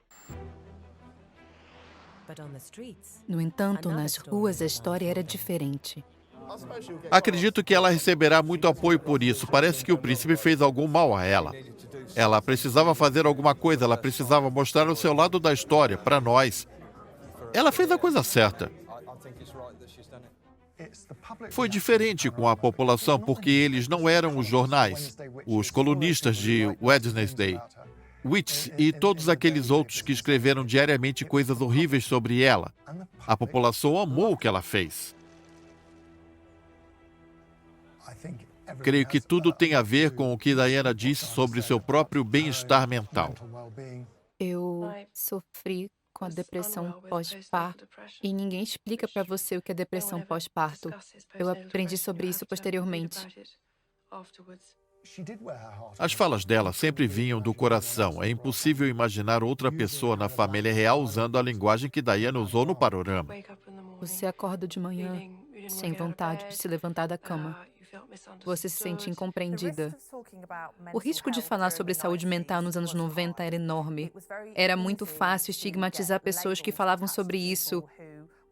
No entanto, nas ruas a história era diferente. Acredito que ela receberá muito apoio por isso. Parece que o príncipe fez algum mal a ela. Ela precisava fazer alguma coisa, ela precisava mostrar o seu lado da história para nós. Ela fez a coisa certa. Foi diferente com a população porque eles não eram os jornais, os colunistas de Wednesday, Wits e todos aqueles outros que escreveram diariamente coisas horríveis sobre ela. A população amou o que ela fez. Creio que tudo tem a ver com o que Diana disse sobre seu próprio bem-estar mental. Eu sofri com a depressão pós-parto e ninguém explica para você o que é depressão pós-parto. Eu aprendi sobre isso posteriormente. As falas dela sempre vinham do coração. É impossível imaginar outra pessoa na família real usando a linguagem que Diana usou no Panorama. Você acorda de manhã sem vontade de se levantar da cama. Você se sente incompreendida. O risco de falar sobre saúde mental nos anos 90 era enorme. Era muito fácil estigmatizar pessoas que falavam sobre isso.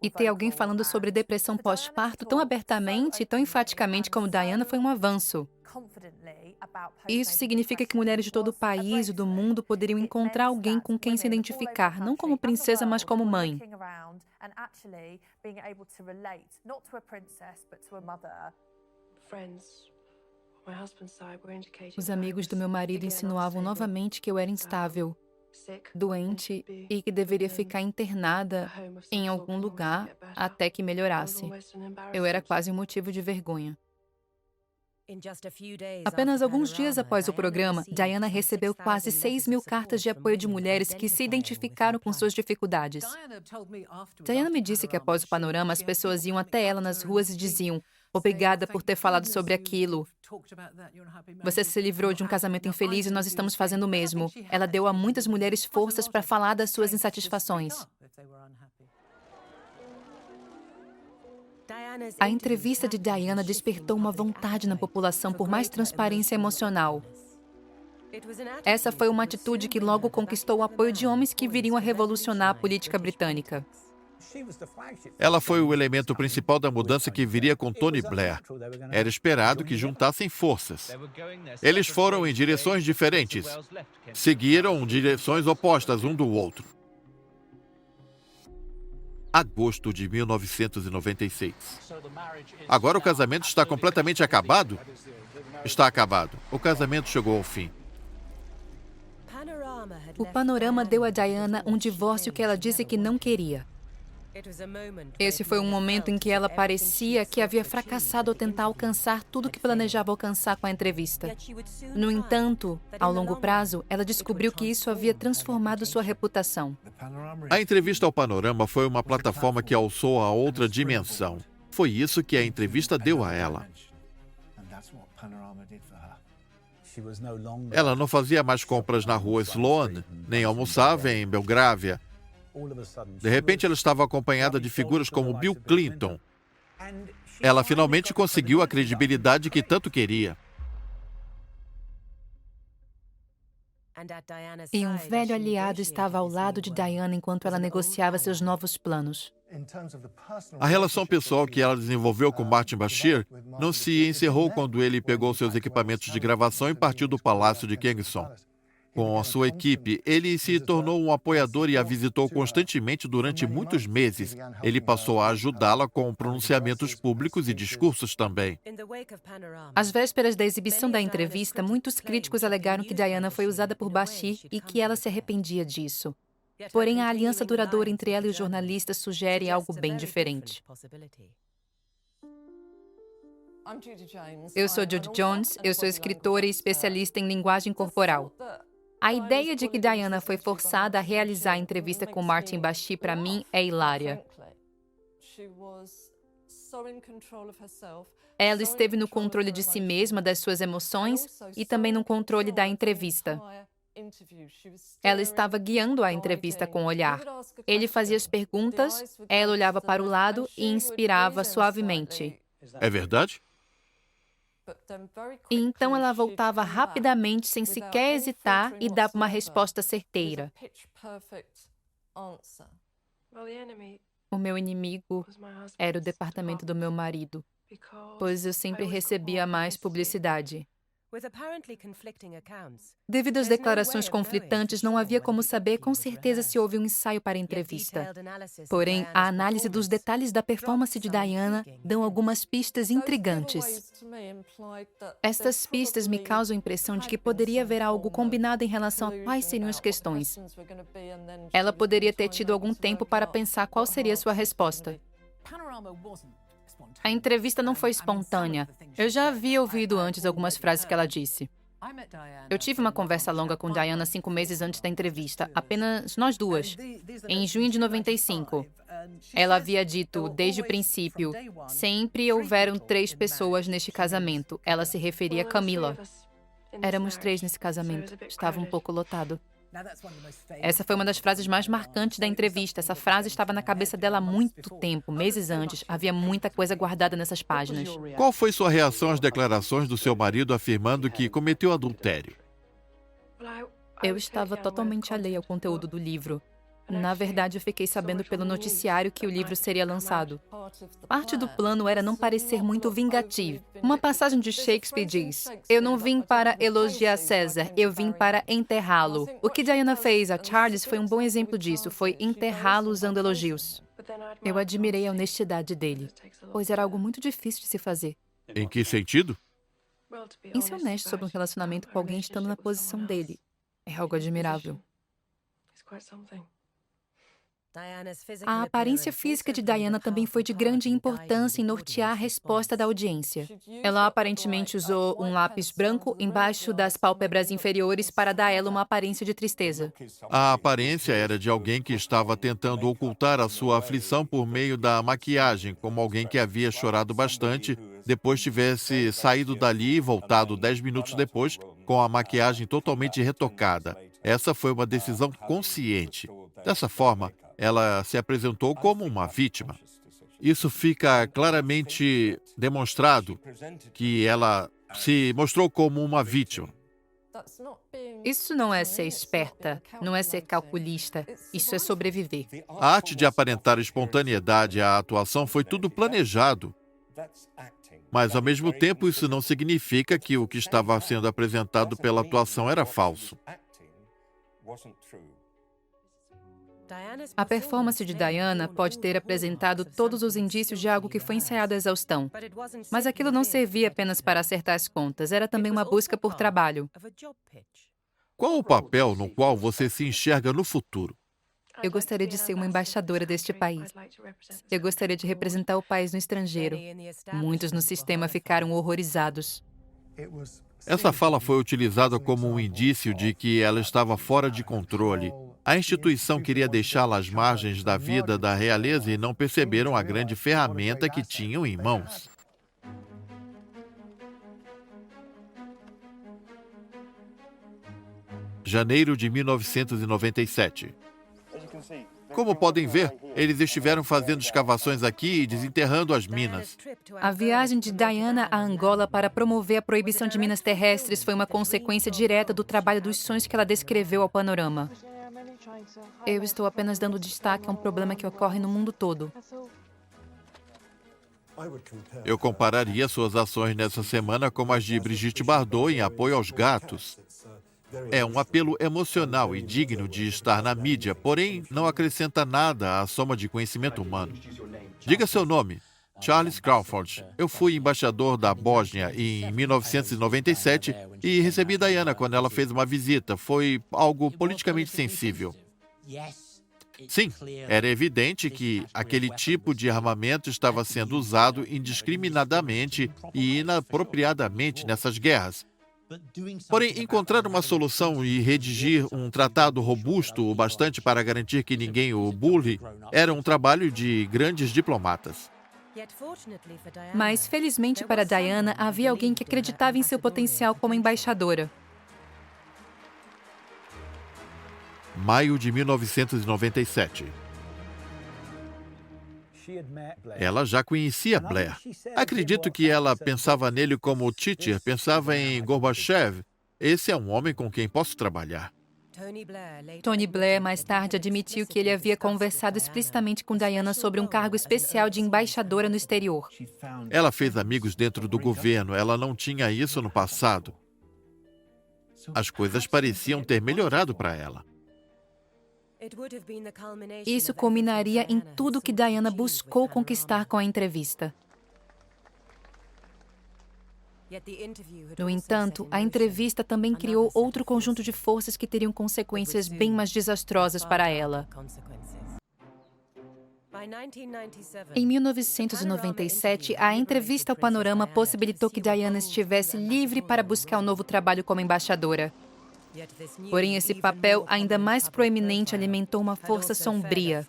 E ter alguém falando sobre depressão pós-parto tão abertamente e tão enfaticamente como Diana foi um avanço. Isso significa que mulheres de todo o país e do mundo poderiam encontrar alguém com quem se identificar, não como princesa, mas como mãe. Os amigos do meu marido insinuavam novamente que eu era instável, doente e que deveria ficar internada em algum lugar até que melhorasse. Eu era quase um motivo de vergonha. Apenas alguns dias após o programa, Diana recebeu quase 6.000 cartas de apoio de mulheres que se identificaram com suas dificuldades. Diana me disse que após o Panorama, as pessoas iam até ela nas ruas e diziam: "Obrigada por ter falado sobre aquilo. Você se livrou de um casamento infeliz e nós estamos fazendo o mesmo." Ela deu a muitas mulheres forças para falar das suas insatisfações. A entrevista de Diana despertou uma vontade na população por mais transparência emocional. Essa foi uma atitude que logo conquistou o apoio de homens que viriam a revolucionar a política britânica. Ela foi o elemento principal da mudança que viria com Tony Blair. Era esperado que juntassem forças. Eles foram em direções diferentes. Seguiram direções opostas um do outro. Agosto de 1996. Agora o casamento está completamente acabado? Está acabado. O casamento chegou ao fim. O Panorama deu a Diana um divórcio que ela disse que não queria. Esse foi um momento em que ela parecia que havia fracassado ao tentar alcançar tudo que planejava alcançar com a entrevista. No entanto, ao longo prazo, ela descobriu que isso havia transformado sua reputação. A entrevista ao Panorama foi uma plataforma que alçou a outra dimensão. Foi isso que a entrevista deu a ela. Ela não fazia mais compras na rua Sloane, nem almoçava em Belgrávia. De repente, ela estava acompanhada de figuras como Bill Clinton. Ela finalmente conseguiu a credibilidade que tanto queria. E um velho aliado estava ao lado de Diana enquanto ela negociava seus novos planos. A relação pessoal que ela desenvolveu com Martin Bashir não se encerrou quando ele pegou seus equipamentos de gravação e partiu do Palácio de Kingston. Com a sua equipe, ele se tornou um apoiador e a visitou constantemente durante muitos meses. Ele passou a ajudá-la com pronunciamentos públicos e discursos também. Às vésperas da exibição da entrevista, muitos críticos alegaram que Diana foi usada por Bashir e que ela se arrependia disso. Porém, a aliança duradoura entre ela e os jornalistas sugere algo bem diferente. Eu sou Judy Jones, eu sou escritora e especialista em linguagem corporal. A ideia de que Diana foi forçada a realizar a entrevista com Martin Bashir, para mim, é hilária. Ela esteve no controle de si mesma, das suas emoções, e também no controle da entrevista. Ela estava guiando a entrevista com o olhar. Ele fazia as perguntas, ela olhava para o lado e inspirava suavemente. É verdade? E então ela voltava rapidamente, sem sequer hesitar, e dava uma resposta certeira. O meu inimigo era o departamento do meu marido, pois eu sempre recebia mais publicidade. Devido às declarações conflitantes, não havia como saber com certeza se houve um ensaio para a entrevista. Porém, a análise dos detalhes da performance de Diana dão algumas pistas intrigantes. Estas pistas me causam a impressão de que poderia haver algo combinado em relação a quais seriam as questões. Ela poderia ter tido algum tempo para pensar qual seria sua resposta. A entrevista não foi espontânea. Eu já havia ouvido antes algumas frases que ela disse. Eu tive uma conversa longa com Diana 5 meses antes da entrevista, apenas nós duas, em junho de 95. Ela havia dito, desde o princípio, sempre houveram 3 pessoas neste casamento. Ela se referia a Camila. Éramos 3 nesse casamento. Estava um pouco lotado. Essa foi uma das frases mais marcantes da entrevista. Essa frase estava na cabeça dela há muito tempo, meses antes. Havia muita coisa guardada nessas páginas. Qual foi sua reação às declarações do seu marido afirmando que cometeu adultério? Eu estava totalmente alheia ao conteúdo do livro. Na verdade, eu fiquei sabendo pelo noticiário que o livro seria lançado. Parte do plano era não parecer muito vingativo. Uma passagem de Shakespeare diz: "Eu não vim para elogiar César, eu vim para enterrá-lo." O que Diana fez a Charles foi um bom exemplo disso, foi enterrá-lo usando elogios. Eu admirei a honestidade dele, pois era algo muito difícil de se fazer. Em que sentido? Em ser honesto sobre um relacionamento com alguém estando na posição dele, é algo admirável. A aparência física de Diana também foi de grande importância em nortear a resposta da audiência. Ela aparentemente usou um lápis branco embaixo das pálpebras inferiores para dar a ela uma aparência de tristeza. A aparência era de alguém que estava tentando ocultar a sua aflição por meio da maquiagem, como alguém que havia chorado bastante, depois tivesse saído dali e voltado 10 minutos depois com a maquiagem totalmente retocada. Essa foi uma decisão consciente. Dessa forma, ela se apresentou como uma vítima. Isso fica claramente demonstrado que ela se mostrou como uma vítima. Isso não é ser esperta, não é ser calculista, isso é sobreviver. A arte de aparentar espontaneidade à atuação foi tudo planejado. Mas, ao mesmo tempo, isso não significa que o que estava sendo apresentado pela atuação era falso. A performance de Diana pode ter apresentado todos os indícios de algo que foi ensaiado à exaustão. Mas aquilo não servia apenas para acertar as contas, era também uma busca por trabalho. Qual o papel no qual você se enxerga no futuro? Eu gostaria de ser uma embaixadora deste país. Eu gostaria de representar o país no estrangeiro. Muitos no sistema ficaram horrorizados. Essa fala foi utilizada como um indício de que ela estava fora de controle. A instituição queria deixá-la às margens da vida da realeza e não perceberam a grande ferramenta que tinham em mãos. Janeiro de 1997. Como podem ver, eles estiveram fazendo escavações aqui e desenterrando as minas. A viagem de Diana a Angola para promover a proibição de minas terrestres foi uma consequência direta do trabalho dos sonhos que ela descreveu ao Panorama. Eu estou apenas dando destaque a um problema que ocorre no mundo todo. Eu compararia suas ações nessa semana com as de Brigitte Bardot em apoio aos gatos. É um apelo emocional e digno de estar na mídia, porém não acrescenta nada à soma de conhecimento humano. Diga seu nome. Charles Crawford. Eu fui embaixador da Bósnia em 1997 e recebi Diana quando ela fez uma visita. Foi algo politicamente sensível. Sim, era evidente que aquele tipo de armamento estava sendo usado indiscriminadamente e inapropriadamente nessas guerras. Porém, encontrar uma solução e redigir um tratado robusto o bastante para garantir que ninguém o bulle era um trabalho de grandes diplomatas. Mas, felizmente para Diana, havia alguém que acreditava em seu potencial como embaixadora. Maio de 1997. Ela já conhecia Blair. Acredito que ela pensava nele como Teacher pensava em Gorbachev. Esse é um homem com quem posso trabalhar. Tony Blair mais tarde admitiu que ele havia conversado explicitamente com Diana sobre um cargo especial de embaixadora no exterior. Ela fez amigos dentro do governo. Ela não tinha isso no passado. As coisas pareciam ter melhorado para ela. Isso culminaria em tudo que Diana buscou conquistar com a entrevista. No entanto, a entrevista também criou outro conjunto de forças que teriam consequências bem mais desastrosas para ela. Em 1997, a entrevista ao Panorama possibilitou que Diana estivesse livre para buscar um novo trabalho como embaixadora. Porém, esse papel ainda mais proeminente alimentou uma força sombria.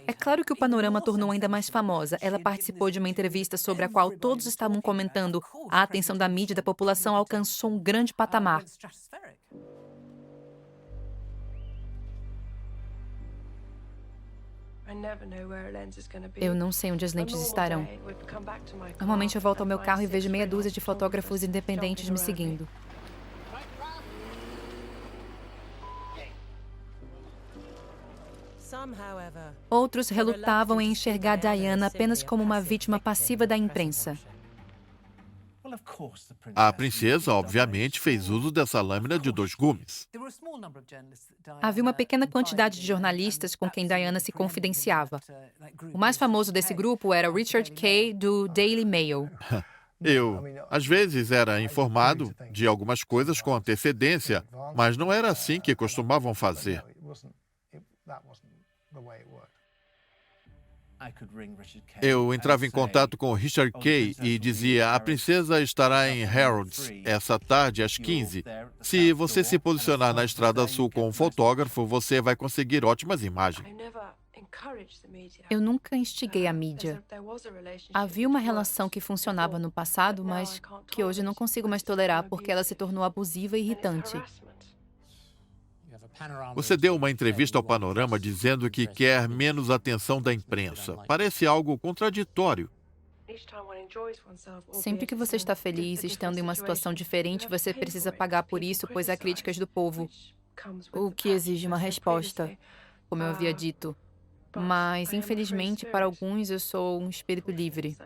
É claro que o Panorama tornou ainda mais famosa. Ela participou de uma entrevista sobre a qual todos estavam comentando. A atenção da mídia e da população alcançou um grande patamar. Eu não sei onde as lentes estarão. Normalmente eu volto ao meu carro e vejo meia dúzia de fotógrafos independentes me seguindo. Outros relutavam em enxergar Diana apenas como uma vítima passiva da imprensa. A princesa, obviamente, fez uso dessa lâmina de 2 gumes. Havia uma pequena quantidade de jornalistas com quem Diana se confidenciava. O mais famoso desse grupo era Richard Kay, do Daily Mail. Eu, às vezes, era informado de algumas coisas com antecedência, mas não era assim que costumavam fazer. Eu entrava em contato com Richard Kay e dizia: a princesa estará em Harrods essa tarde às 15. Se você se posicionar na Estrada Sul com um fotógrafo, você vai conseguir ótimas imagens. Eu nunca instiguei a mídia. Havia uma relação que funcionava no passado, mas que hoje não consigo mais tolerar porque ela se tornou abusiva e irritante. Você deu uma entrevista ao Panorama dizendo que quer menos atenção da imprensa. Parece algo contraditório. Sempre que você está feliz, estando em uma situação diferente, você precisa pagar por isso, pois há críticas do povo, o que exige uma resposta, como eu havia dito. Mas, infelizmente, para alguns, eu sou um espírito livre.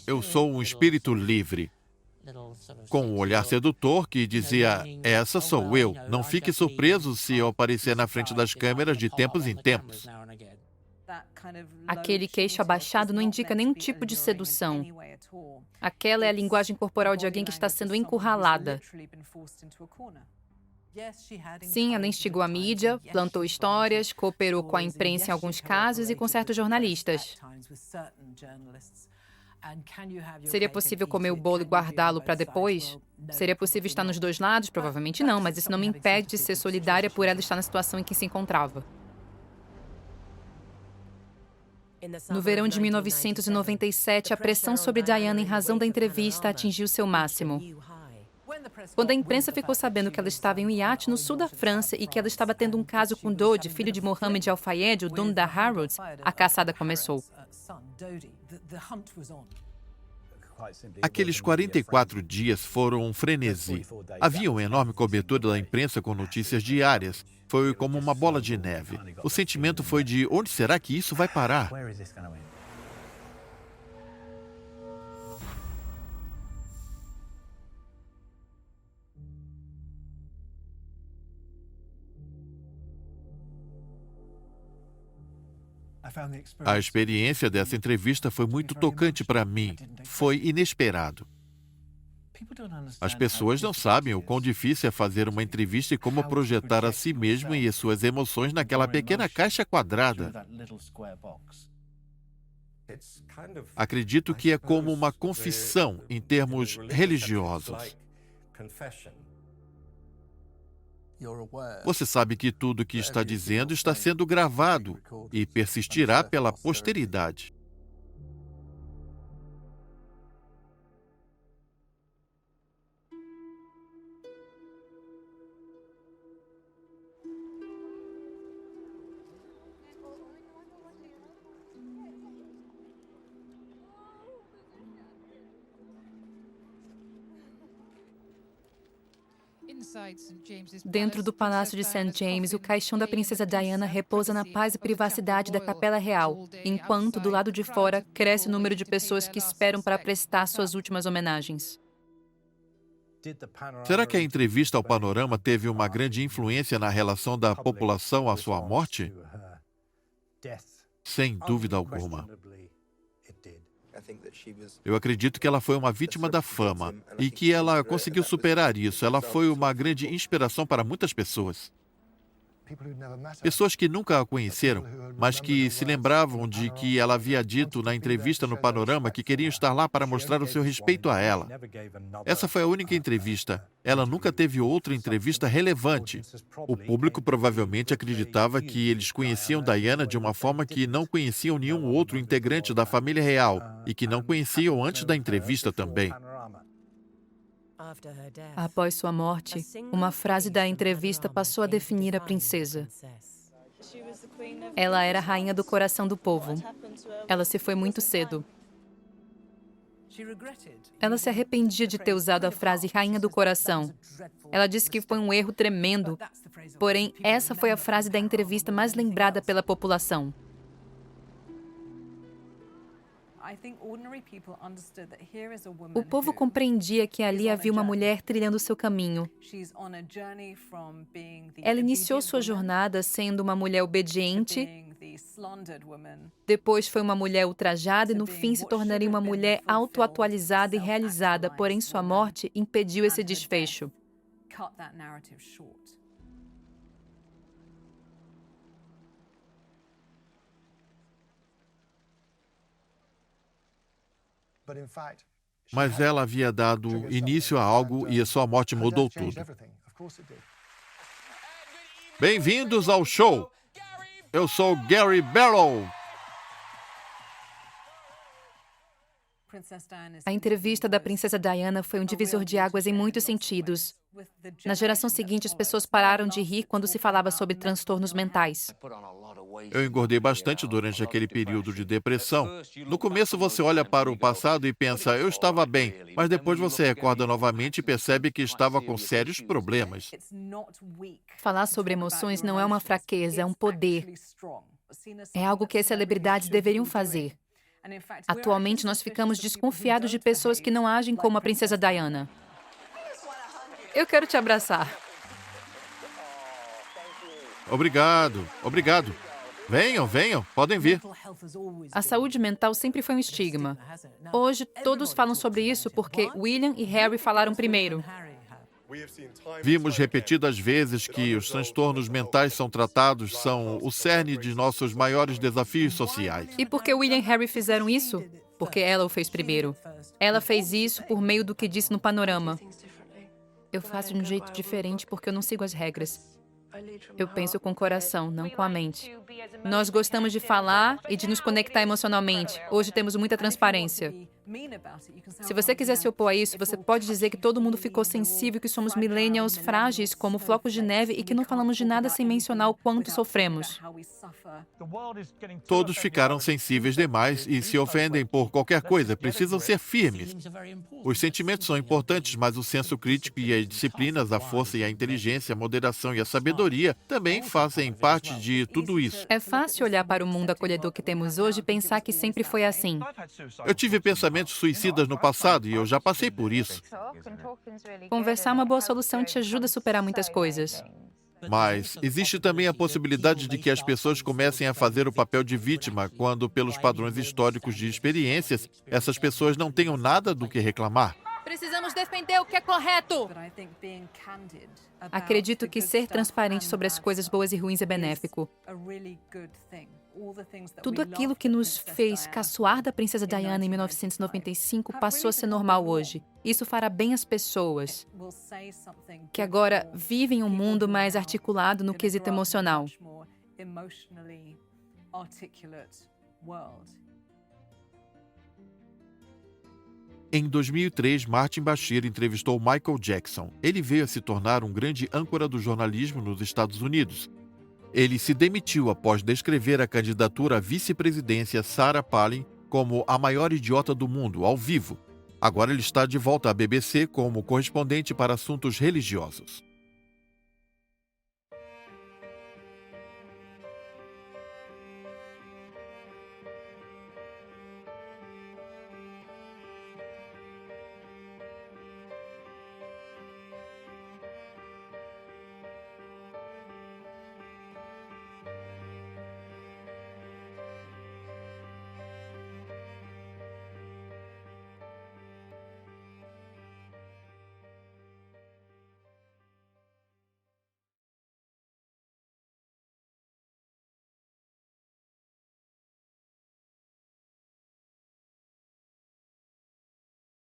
Eu sou um espírito livre. Com um olhar sedutor que dizia: essa sou eu, não fique surpreso se eu aparecer na frente das câmeras de tempos em tempos. Aquele queixo abaixado não indica nenhum tipo de sedução. Aquela é a linguagem corporal de alguém que está sendo encurralada. Sim, ela instigou a mídia, plantou histórias, cooperou com a imprensa em alguns casos e com certos jornalistas. Seria possível comer o bolo e guardá-lo para depois? Seria possível estar nos dois lados? Provavelmente não, mas isso não me impede de ser solidária por ela estar na situação em que se encontrava. No verão de 1997, a pressão sobre Diana em razão da entrevista atingiu seu máximo. Quando a imprensa ficou sabendo que ela estava em um iate no sul da França e que ela estava tendo um caso com Dodi, filho de Mohamed Al-Fayed, o dono da Harrods, a caçada começou. Aqueles 44 dias foram um frenesi. Havia uma enorme cobertura da imprensa com notícias diárias. Foi como uma bola de neve. O sentimento foi de onde será que isso vai parar? A experiência dessa entrevista foi muito tocante para mim. Foi inesperado. As pessoas não sabem o quão difícil é fazer uma entrevista e como projetar a si mesmo e as suas emoções naquela pequena caixa quadrada. Acredito que é como uma confissão em termos religiosos. Você sabe que tudo o que está dizendo está sendo gravado e persistirá pela posteridade. Dentro do Palácio de St. James, o caixão da princesa Diana repousa na paz e privacidade da Capela Real, enquanto, do lado de fora, cresce o número de pessoas que esperam para prestar suas últimas homenagens. Será que a entrevista ao Panorama teve uma grande influência na relação da população à sua morte? Sem dúvida alguma. Eu acredito que ela foi uma vítima da fama e que ela conseguiu superar isso. Ela foi uma grande inspiração para muitas pessoas. Pessoas que nunca a conheceram, mas que se lembravam de que ela havia dito na entrevista no Panorama que queriam estar lá para mostrar o seu respeito a ela. Essa foi a única entrevista. Ela nunca teve outra entrevista relevante. O público provavelmente acreditava que eles conheciam Diana de uma forma que não conheciam nenhum outro integrante da família real e que não conheciam antes da entrevista também. Após sua morte, uma frase da entrevista passou a definir a princesa. Ela era a rainha do coração do povo. Ela se foi muito cedo. Ela se arrependia de ter usado a frase rainha do coração. Ela disse que foi um erro tremendo. Porém, essa foi a frase da entrevista mais lembrada pela população. O povo compreendia que ali havia uma mulher trilhando seu caminho. Ela iniciou sua jornada sendo uma mulher obediente, depois foi uma mulher ultrajada e no fim se tornaria uma mulher autoatualizada e realizada, porém sua morte impediu esse desfecho. Mas ela havia dado início a algo e a sua morte mudou tudo. Bem-vindos ao show! Eu sou Gary Barlow. A entrevista da princesa Diana foi um divisor de águas em muitos sentidos. Na geração seguinte, as pessoas pararam de rir quando se falava sobre transtornos mentais. Eu engordei bastante durante aquele período de depressão. No começo você olha para o passado e pensa, eu estava bem, mas depois você recorda novamente e percebe que estava com sérios problemas. Falar sobre emoções não é uma fraqueza, é um poder. É algo que as celebridades deveriam fazer. Atualmente, nós ficamos desconfiados de pessoas que não agem como a princesa Diana. Eu quero te abraçar. Obrigado, obrigado. Venham, podem vir. A saúde mental sempre foi um estigma. Hoje, todos falam sobre isso porque William e Harry falaram primeiro. Vimos repetidas vezes que os transtornos mentais são o cerne de nossos maiores desafios sociais. E por que William e Harry fizeram isso? Porque ela o fez primeiro. Ela fez isso por meio do que disse no Panorama. Eu faço de um jeito diferente porque eu não sigo as regras. Eu penso com o coração, não com a mente. Nós gostamos de falar e de nos conectar emocionalmente. Hoje temos muita transparência. Se você quiser se opor a isso, você pode dizer que todo mundo ficou sensível, que somos millennials frágeis como flocos de neve e que não falamos de nada sem mencionar o quanto sofremos. Todos ficaram sensíveis demais e se ofendem por qualquer coisa. Precisam ser firmes. Os sentimentos são importantes, mas o senso crítico e as disciplinas, a força e a inteligência, a moderação e a sabedoria também fazem parte de tudo isso. É fácil olhar para o mundo acolhedor que temos hoje e pensar que sempre foi assim. Eu tive pensamentos suicidas no passado e eu já passei por isso. Conversar é uma boa solução, te ajuda a superar muitas coisas. Mas existe também a possibilidade de que as pessoas comecem a fazer o papel de vítima quando, pelos padrões históricos de experiências, essas pessoas não tenham nada do que reclamar. Precisamos defender o que é correto! Acredito que ser transparente sobre as coisas boas e ruins é benéfico. Tudo aquilo que nos fez caçoar da princesa Diana em 1995 passou a ser normal hoje. Isso fará bem às pessoas, que agora vivem um mundo mais articulado no quesito emocional. Em 2003, Martin Bashir entrevistou Michael Jackson. Ele veio a se tornar um grande âncora do jornalismo nos Estados Unidos. Ele se demitiu após descrever a candidatura à vice-presidência Sarah Palin como a maior idiota do mundo, ao vivo. Agora ele está de volta à BBC como correspondente para assuntos religiosos.